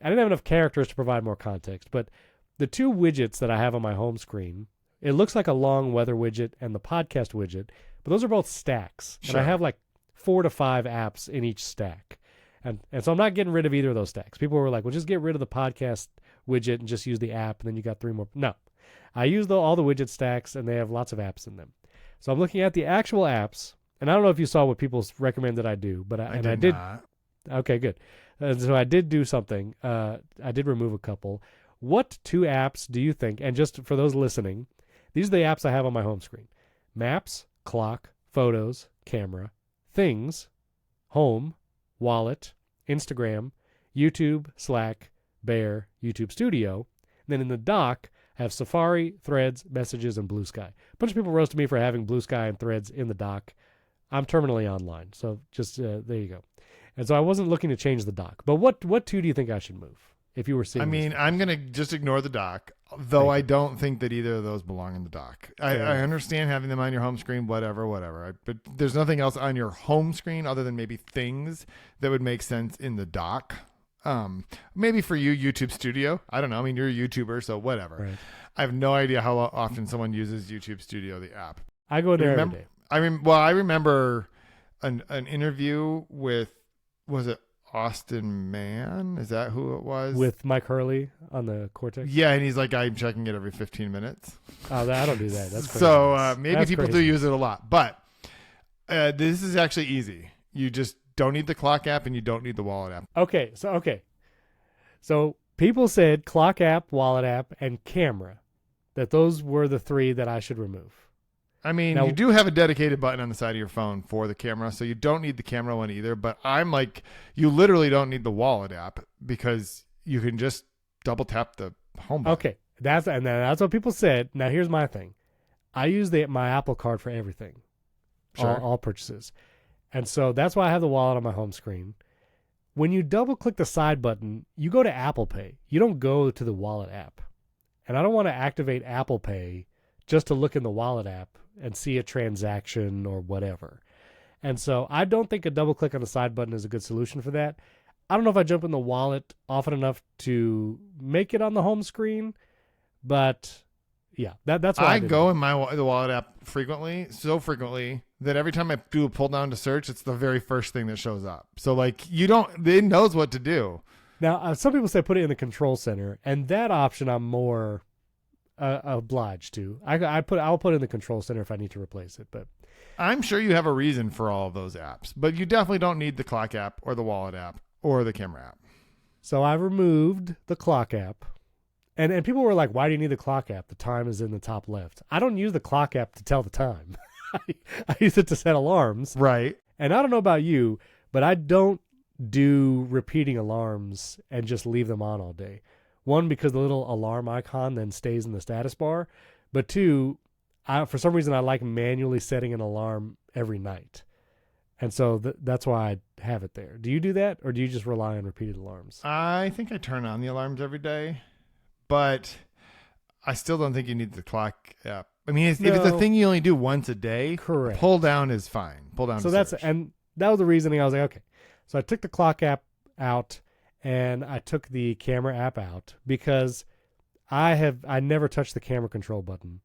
I didn't have enough characters to provide more context, but the 2 widgets that I have on my home screen, it looks like a long weather widget and the podcast widget, but those are both stacks. Sure. And I have like 4 to 5 apps in each stack. And so I'm not getting rid of either of those stacks. People were like, well, just get rid of the podcast widget and just use the app, and then you got 3 more. No. I use all the widget stacks, and they have lots of apps in them. So I'm looking at the actual apps, and I don't know if you saw what people recommended I do, but I did. Not. Okay, good. So I did do something. I did remove a couple. What 2 apps do you think, and just for those listening, these are the apps I have on my home screen: Maps, Clock, Photos, Camera, Things, Home, Wallet, Instagram, YouTube, Slack, Bear, YouTube Studio. And then in the dock, I have Safari, Threads, Messages, and Blue Sky. A bunch of people roasted me for having Blue Sky and Threads in the dock. I'm terminally online, so just there you go. And so I wasn't looking to change the dock. But what 2 do you think I should move if you were seeing? I mean, I'm going to just ignore the dock, though I don't think that either of those belong in the dock. I understand having them on your home screen, whatever. But there's nothing else on your home screen other than maybe Things that would make sense in the dock. Maybe for you, YouTube Studio. I don't know. I mean, you're a YouTuber, so whatever. Right. I have no idea how often someone uses YouTube Studio, the app. I go there every day. I remember an interview with, was it Austin Mann? Is that who it was? With Mike Hurley on the Cortex? Yeah, and he's like, I'm checking it every 15 minutes. Oh, I don't do that. That's crazy. So maybe people do use it a lot. But this is actually easy. You just don't need the Clock app and you don't need the Wallet app. Okay. So people said Clock app, Wallet app, and Camera, that those were the 3 that I should remove. I mean, now, you do have a dedicated button on the side of your phone for the camera, so you don't need the camera one either. But I'm like, you literally don't need the Wallet app because you can just double tap the home button. Okay, that's what people said. Now here's my thing: I use my Apple Card for everything, sure. all purchases, and so that's why I have the wallet on my home screen. When you double click the side button, you go to Apple Pay. You don't go to the Wallet app, and I don't want to activate Apple Pay just to look in the Wallet app and see a transaction or whatever. And so I don't think a double click on the side button is a good solution for that. I don't know if I jump in the wallet often enough to make it on the home screen, but yeah, that's why I go in the Wallet app so frequently that every time I do a pull down to search, it's the very first thing that shows up. So like it knows what to do. Now, some people say put it in the control center, and that option I'm more obliged to. I'll put it in the control center if I need to replace it, but I'm sure you have a reason for all of those apps, but you definitely don't need the Clock app or the Wallet app or the Camera app. So I removed the Clock app, and people were like, why do you need the Clock app? The time is in the top left. I don't use the Clock app to tell the time. I use it to set alarms. Right. And I don't know about you, but I don't do repeating alarms and just leave them on all day. One, because the little alarm icon then stays in the status bar. But two, for some reason, I like manually setting an alarm every night. And so that's why I have it there. Do you do that, or do you just rely on repeated alarms? I think I turn on the alarms every day, but I still don't think you need the clock app. I mean, if it's a thing you only do once a day, correct. Pull down is fine. Pull down. So and that was the reasoning. I was like, okay. So I took the clock app out and I took the camera app out because I never touched the camera control button,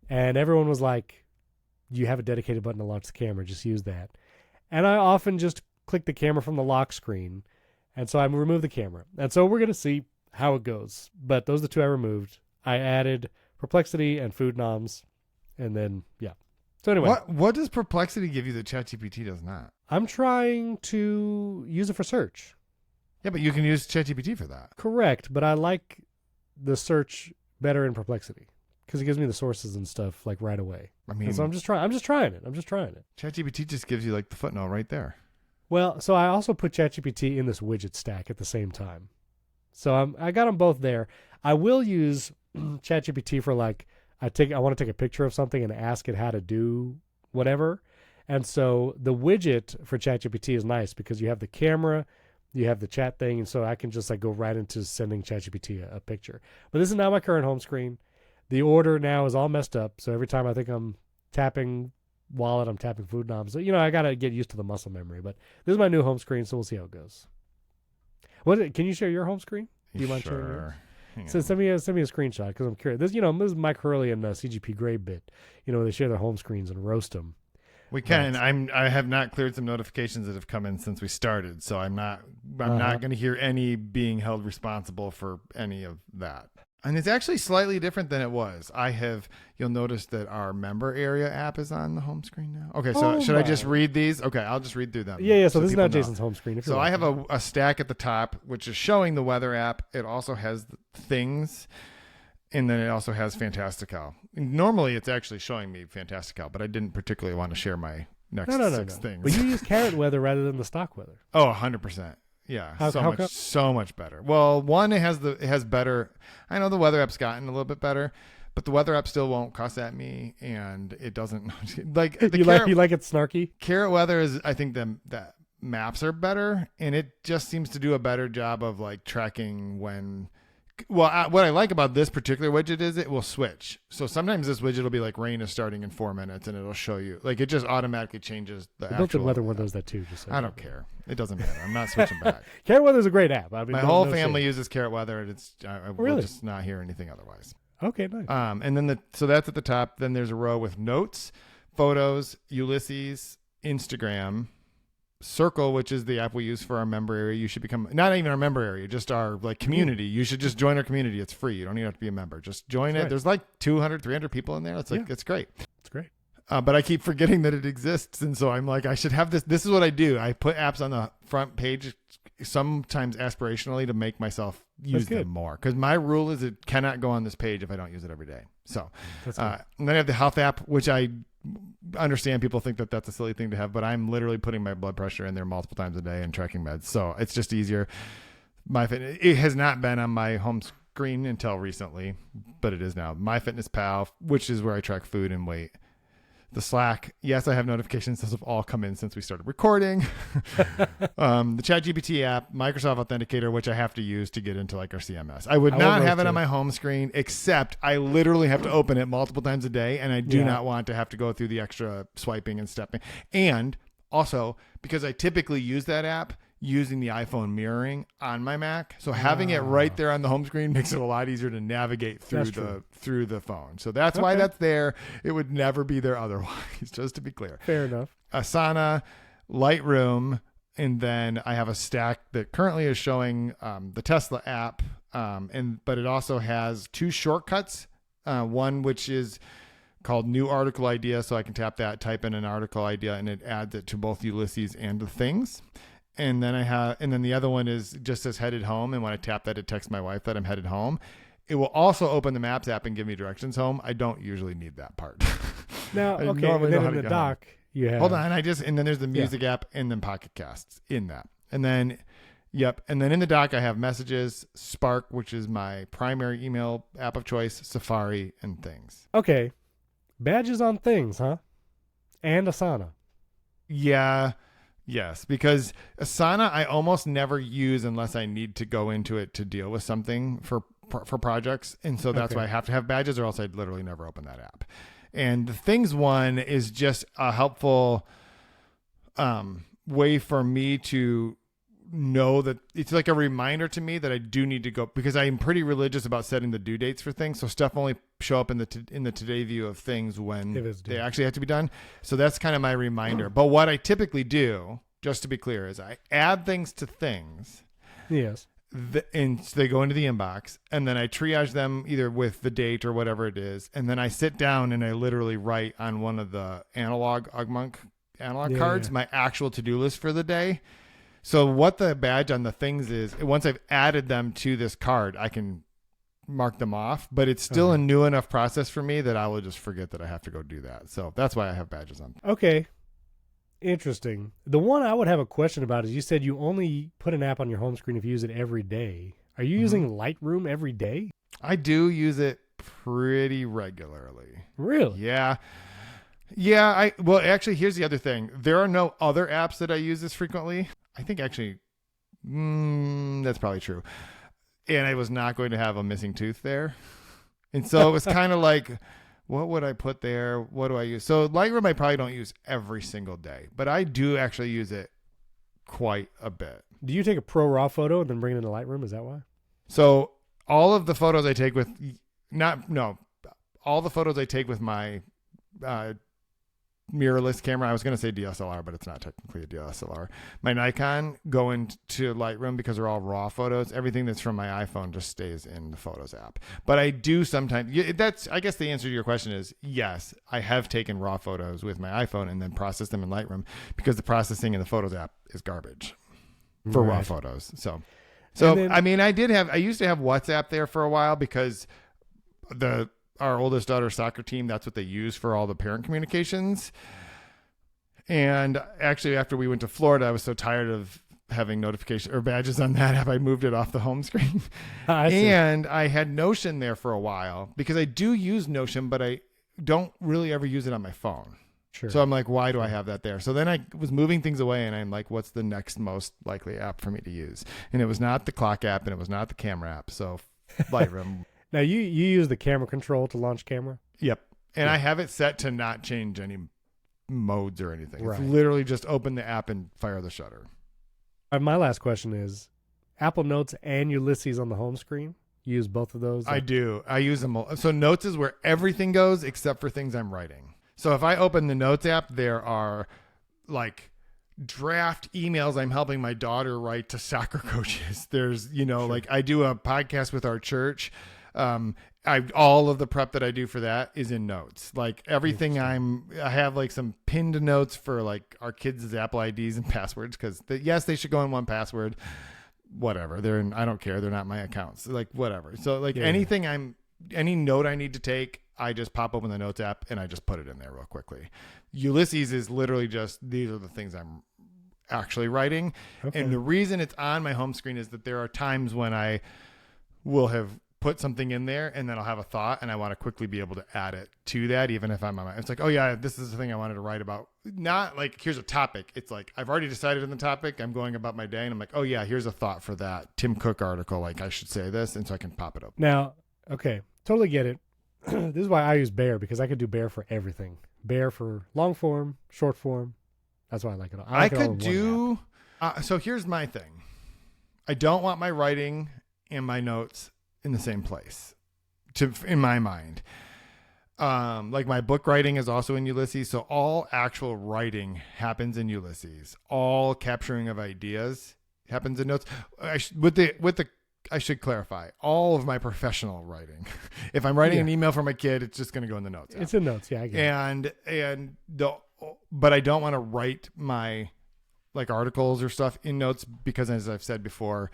and everyone was like, "You have a dedicated button to launch the camera. Just use that." And I often just click the camera from the lock screen, and so I removed the camera. And so we're gonna see how it goes. But those are the two I removed. I added Perplexity and Food Noms, and then yeah. So anyway, what does Perplexity give you that ChatGPT does not? I'm trying to use it for search. Yeah, but you can use ChatGPT for that. Correct, but I like the search better in Perplexity because it gives me the sources and stuff like right away. I mean, and so I'm just trying it. ChatGPT just gives you like the footnote right there. Well, so I also put ChatGPT in this widget stack at the same time. So I got them both there. I will use ChatGPT for like I want to take a picture of something and ask it how to do whatever. And so the widget for ChatGPT is nice because you have the camera, you have the chat thing, and so I can just like go right into sending ChatGPT a picture. But this is now my current home screen. The order now is all messed up. So every time I think I'm tapping wallet, I'm tapping Food Noms. So, I got to get used to the muscle memory. But this is my new home screen, so we'll see how it goes. Can you share your home screen? Do you mind sharing yours? So send me a screenshot because I'm curious. This is Mike Hurley and CGP Grey bit. They share their home screens and roast them. We can. I have not cleared some notifications that have come in since we started, so I'm not going to hear any being held responsible for any of that. And it's actually slightly different than it was. You'll notice that our member area app is on the home screen now. Okay, so should I just read these? Okay, I'll just read through them. Yeah. So this is not Jason's home screen. So I have a stack at the top, which is showing the weather app. It also has things, and then it also has Fantastical. Normally, it's actually showing me Fantastical, but I didn't particularly want to share my next six things. But you use carrot weather rather than the stock weather. Oh, 100%. Yeah, so much better. Well, one, it has better. I know the weather app's gotten a little bit better, but the weather app still won't cuss at me, and it doesn't like. You like it snarky? Carrot weather is, I think, that maps are better, and it just seems to do a better job of like tracking when. Well, what I like about this particular widget is it will switch. So sometimes this widget will be like rain is starting in 4 minutes, and it'll show you like it just automatically changes the built-in weather one does that too. I don't care. It doesn't matter. I'm not switching back. Carrot weather is a great app. I mean, my whole family uses Carrot weather, and I will just not hear anything otherwise. Okay, nice. And then so that's at the top. Then there's a row with notes, photos, Ulysses, Instagram. Circle, which is the app we use for our member area. You should become not even our member area, just our like community. You should just join our community. It's free. You don't even have to be a member. Just join it. Right. There's like 200, 300 people in there. It's like it's great. It's great. But I keep forgetting that it exists, and so I'm like, I should have this. This is what I do. I put apps on the front page, sometimes aspirationally, to make myself use them more. Because my rule is it cannot go on this page if I don't use it every day. So, and then I have the health app, which I understand people think that that's a silly thing to have, but I'm literally putting my blood pressure in there multiple times a day and tracking meds. So it's just easier. It has not been on my home screen until recently, but it is now. MyFitnessPal, which is where I track food and weight. The Slack, yes, I have notifications. Those have all come in since we started recording. The ChatGPT app, Microsoft Authenticator, which I have to use to get into like our CMS. I would not have it on my home screen, except I literally have to open it multiple times a day, and I do not want to have to go through the extra swiping and stepping. And also, because I typically use that app using the iPhone mirroring on my Mac, so having it right there on the home screen makes it a lot easier to navigate through the phone. So that's why that's there. It would never be there otherwise, just to be clear. Fair enough. Asana, Lightroom, and then I have a stack that currently is showing the Tesla app, but it also has 2 shortcuts. One which is called New Article Idea, so I can tap that, type in an article idea, and it adds it to both Ulysses and the Things. And then the other one is just says headed home. And when I tap that, it texts my wife that I'm headed home. It will also open the Maps app and give me directions home. I don't usually need that part. Now, okay, then in the dock, You have. Hold on. And then there's the music app and then Pocket Casts in that. And then, and then in the dock, I have Messages, Spark, which is my primary email app of choice, Safari, and Things. Okay. Badges on Things, huh? And Asana. Yeah. Yes, because Asana I almost never use unless I need to go into it to deal with something for projects. And so that's why I have to have badges, or else I'd literally never open that app. And the Things one is just a helpful way for me to know that it's like a reminder to me that I do need to go, because I am pretty religious about setting the due dates for things. So stuff only show up in the today view of things when they actually have to be done. So that's kind of my reminder. But what I typically do, just to be clear, is I add things to Things. Yes. And so they go into the inbox, and then I triage them either with the date or whatever it is. And then I sit down and I literally write on one of the analog cards, my actual to-do list for the day. So what the badge on the Things is, once I've added them to this card, I can mark them off, but it's still a new enough process for me that I will just forget that I have to go do that. So that's why I have badges on. Okay. Interesting. The one I would have a question about is you said you only put an app on your home screen if you use it every day. Are you using Lightroom every day? I do use it pretty regularly. Really? Yeah. Yeah. Well, actually, here's the other thing. There are no other apps that I use this frequently. I think actually, that's probably true. And I was not going to have a missing tooth there. And so it was kind of like, what would I put there? What do I use? So Lightroom I probably don't use every single day, but I do actually use it quite a bit. Do you take a pro raw photo and then bring it into Lightroom? Is that why? So all of the photos I take with, all the photos I take with my mirrorless camera, I was going to say DSLR, but it's not technically a DSLR. My Nikon go into Lightroom because they're all raw photos. Everything that's from my iPhone just stays in the Photos app. But I do sometimes, I guess the answer to your question is yes, I have taken raw photos with my iPhone and then processed them in Lightroom because the processing in the Photos app is garbage for raw photos. So then, I mean, I used to have WhatsApp there for a while because our oldest daughter's soccer team, that's what they use for all the parent communications. And actually, after we went to Florida, I was so tired of having notification or badges on that app, I moved it off the home screen. And I had Notion there for a while because I do use Notion, but I don't really ever use it on my phone. Sure. So I'm like, why do I have that there? So then I was moving things away, and I'm like, what's the next most likely app for me to use? And it was not the clock app, and it was not the camera app. So Lightroom. Now, you use the camera control to launch camera? Yep. And I have it set to not change any modes or anything. Right. It's literally just open the app and fire the shutter. My last question is, Apple Notes and Ulysses on the home screen? You use both of those? I do. I use them all. So Notes is where everything goes except for things I'm writing. So if I open the Notes app, there are like draft emails I'm helping my daughter write to soccer coaches. There's, like I do a podcast with our church. All of the prep that I do for that is in Notes. Like everything I have like some pinned notes for like our kids' Apple IDs and passwords. Cause yes, they should go in 1Password, whatever. I don't care. They're not my accounts, like whatever. So like any note I need to take, I just pop open the Notes app and I just put it in there real quickly. Ulysses is literally just, these are the things I'm actually writing. Okay. And the reason it's on my home screen is that there are times when I will have put something in there and then I'll have a thought and I want to quickly be able to add it to that, even if I'm on it's like, oh yeah, this is the thing I wanted to write about. Not like, here's a topic. It's like, I've already decided on the topic. I'm going about my day and I'm like, oh yeah, here's a thought for that Tim Cook article. Like I should say this. And so I can pop it up. Now, okay. Totally get it. This is why I use Bear, because I could do Bear for everything. Bear for long form, short form. That's why I like it. I could do. So here's my thing. I don't want my writing and my notes in the same place, in my mind. Like my book writing is also in Ulysses, so all actual writing happens in Ulysses. All capturing of ideas happens in Notes. I should clarify, all of my professional writing. If I'm writing an email for my kid, it's just going to go in the Notes app. It's in Notes, yeah, I get it. But I don't want to write my like articles or stuff in Notes because, as I've said before,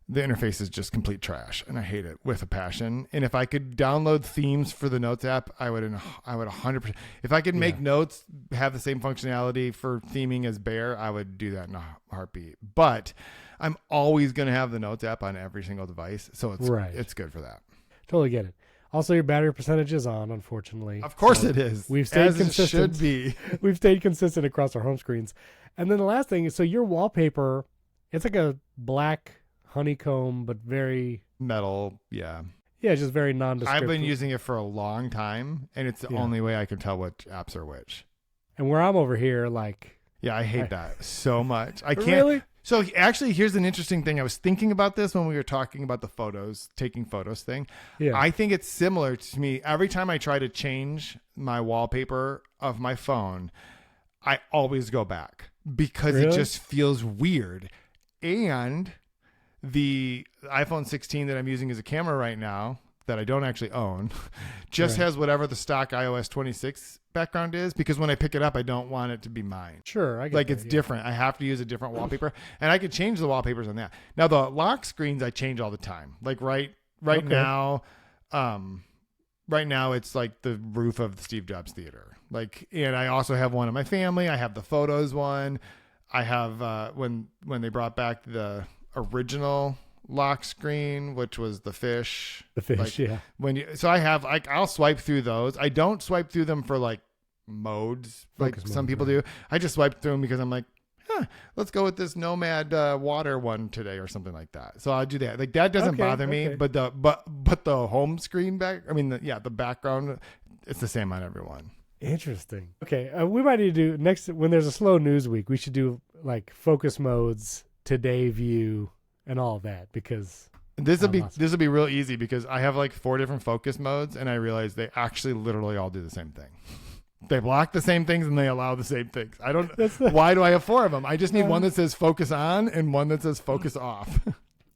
the interface is just complete trash, and I hate it with a passion. And if I could download themes for the Notes app, I would 100%. If I could make Notes have the same functionality for theming as Bear, I would do that in a heartbeat. But I'm always going to have the Notes app on every single device, so it's good for that. Totally get it. Also, your battery percentage is on, unfortunately. Of course it is. We've stayed consistent. It should be. We've stayed consistent across our home screens. And then the last thing is, so your wallpaper, it's like a black honeycomb, but very metal. Yeah, just very nondescript. I've been using it for a long time, and it's the only way I can tell which apps are which. And where I'm over here, like, I hate that so much. I can't. Really? So actually, here's an interesting thing. I was thinking about this when we were talking about the taking photos thing. Yeah. I think it's similar to me. Every time I try to change my wallpaper of my phone, I always go back because it just feels weird. And the iPhone 16 that I'm using as a camera right now, that I don't actually own, just has whatever the stock iOS 26 background is, because when I pick it up, I don't want it to be mine. Sure. I get like, it's different. I have to use a different wallpaper, and I could change the wallpapers on that. Now, the lock screens I change all the time. Like right now, it's like the roof of the Steve Jobs Theater. Like, and I also have one of my family. I have the photos one. I have when they brought back the original lock screen, which was the fish. So I have, like, I'll swipe through those. I don't swipe through them for like modes like some people do. I just swipe through them because I'm like, let's go with this Nomad water one today or something like that. So I'll do that. Like, that doesn't bother me, but the home screen the background, it's the same on everyone. Interesting. Okay, we might need to do next when there's a slow news week. We should do like focus modes, today view, and all that, because this will be real easy because I have like 4 different focus modes, and I realize they actually literally all do the same thing. They block the same things and they allow the same things. I don't. Why do I have 4 of them? I just need one that says focus on and one that says focus off.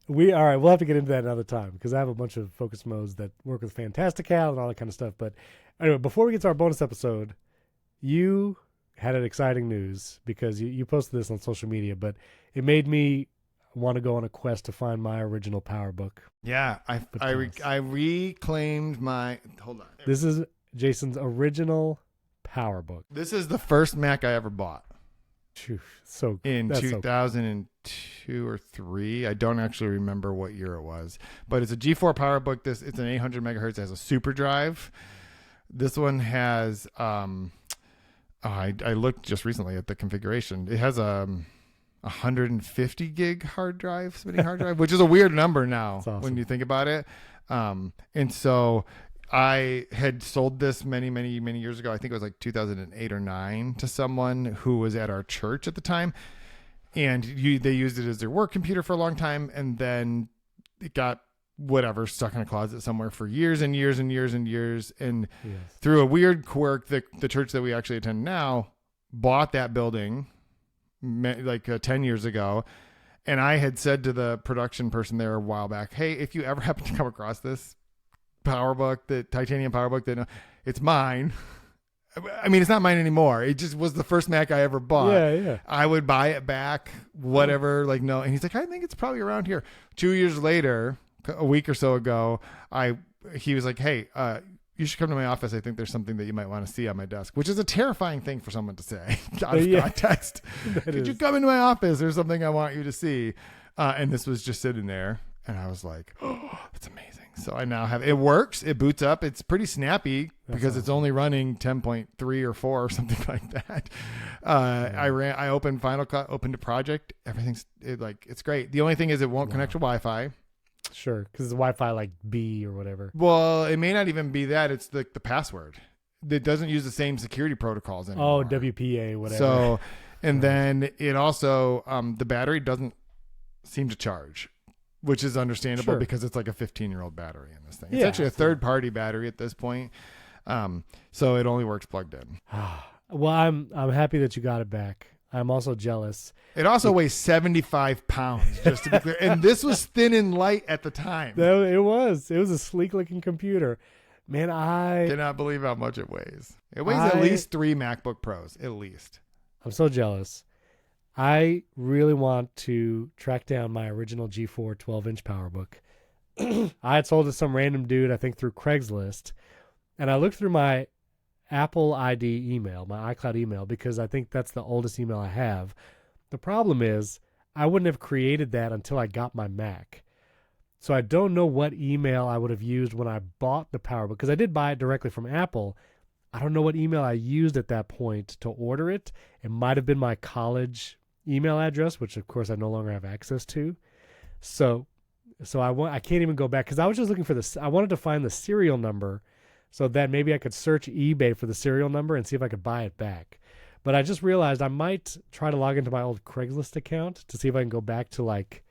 All right. We'll have to get into that another time because I have a bunch of focus modes that work with Fantastical and all that kind of stuff. But anyway, before we get to our bonus episode, you had an exciting news because you posted this on social media, but it made me want to go on a quest to find my original PowerBook. Yeah, I reclaimed my. Hold on. This is Jason's original PowerBook. This is the first Mac I ever bought. So in 2002 or 3, I don't actually remember what year it was, but it's a G4 PowerBook. It's an 800 megahertz. It has a super drive. This one has I looked just recently at the configuration. It has a 150 gig spinning hard drive, which is a weird number now when you think about it. And so I had sold this many, many, many years ago. I think it was like 2008 or 9 to someone who was at our church at the time. And they used it as their work computer for a long time. And then it got stuck in a closet somewhere for years and years and years and years. And through a weird quirk, the church that we actually attend now bought that building like 10 years ago. And I had said to the production person there a while back, hey, if you ever happen to come across this PowerBook, the titanium PowerBook, it's mine. I mean, it's not mine anymore. It just was the first Mac I ever bought. Yeah. I would buy it back, whatever. Like, no. And he's like, I think it's probably around here. 2 years later, a week or so ago, he was like, hey, you should come to my office. I think there's something that you might want to see on my desk, which is a terrifying thing for someone to say out of context. Could you come into my office? There's something I want you to see. And this was just sitting there. And I was like, oh, that's amazing. So I now have, it works. It boots up. It's pretty snappy because it's only running 10.3 or 4 or something like that. I opened Final Cut, opened a project. Everything's it's great. The only thing is it won't connect to Wi-Fi. Sure. Because it's Wi-Fi like B or whatever. Well, it may not even be that. It's the password. It doesn't use the same security protocols anymore. Oh, WPA, whatever. So, and then it also, the battery doesn't seem to charge, which is understandable because it's like a 15-year-old battery in this thing. It's actually a third-party battery at this point. So it only works plugged in. Well, I'm happy that you got it back. I'm also jealous. It also weighs 75 pounds, just to be clear. And this was thin and light at the time. No, it was. It was a sleek-looking computer. Man, I cannot believe how much it weighs. It weighs at least 3 MacBook Pros, at least. I'm so jealous. I really want to track down my original G4 12-inch PowerBook. I had sold it to some random dude, I think through Craigslist, and I looked through my Apple ID email, my iCloud email, because I think that's the oldest email I have. The problem is I wouldn't have created that until I got my Mac. So I don't know what email I would have used when I bought the PowerBook, because I did buy it directly from Apple. I don't know what email I used at that point to order it. It might have been my college email address, which of course I no longer have access to. So I can't even go back, because I was just looking for this. I wanted to find the serial number so that maybe I could search eBay for the serial number and see if I could buy it back. But I just realized I might try to log into my old Craigslist account to see if I can go back to like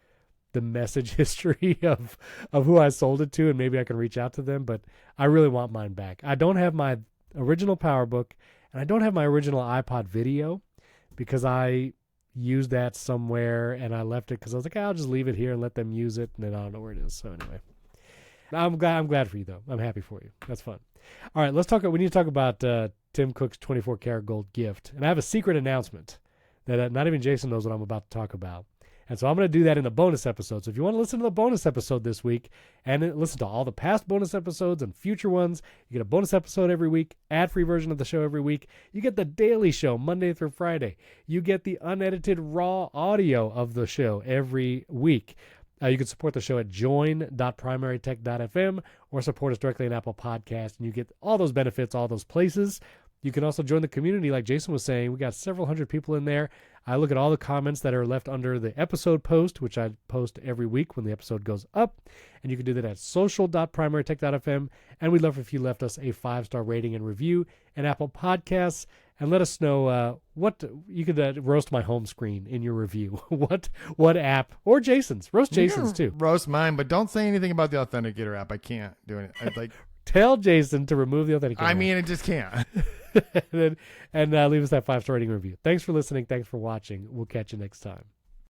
the message history of who I sold it to, and maybe I can reach out to them. But I really want mine back. I don't have my original PowerBook, and I don't have my original iPod video because I used that somewhere and I left it because I was like, I'll just leave it here and let them use it, and then I don't know where it is. So anyway, I'm glad for you though. I'm happy for you. That's fun. All right, we need to talk about Tim Cook's 24 karat gold gift, and I have a secret announcement that not even Jason knows what I'm about to talk about. And so I'm going to do that in the bonus episode. So if you want to listen to the bonus episode this week and listen to all the past bonus episodes and future ones, you get a bonus episode every week, ad-free version of the show every week. You get the daily show Monday through Friday. You get the unedited raw audio of the show every week. You can support the show at join.primarytech.fm or support us directly in Apple Podcasts, and you get all those benefits, all those places. You can also join the community like Jason was saying. We got several hundred people in there. I look at all the comments that are left under the episode post, which I post every week when the episode goes up. And you can do that at social.primarytech.fm. And we'd love if you left us a 5-star rating and review in Apple Podcasts. And let us know what you could roast my home screen in your review. What app, or Jason's. Roast Jason's too. Roast mine, but don't say anything about the Authenticator app. I can't do it. I'd like tell Jason to remove the Authenticator. I mean, it just can't. and leave us that 5-star rating review. Thanks for listening. Thanks for watching. We'll catch you next time.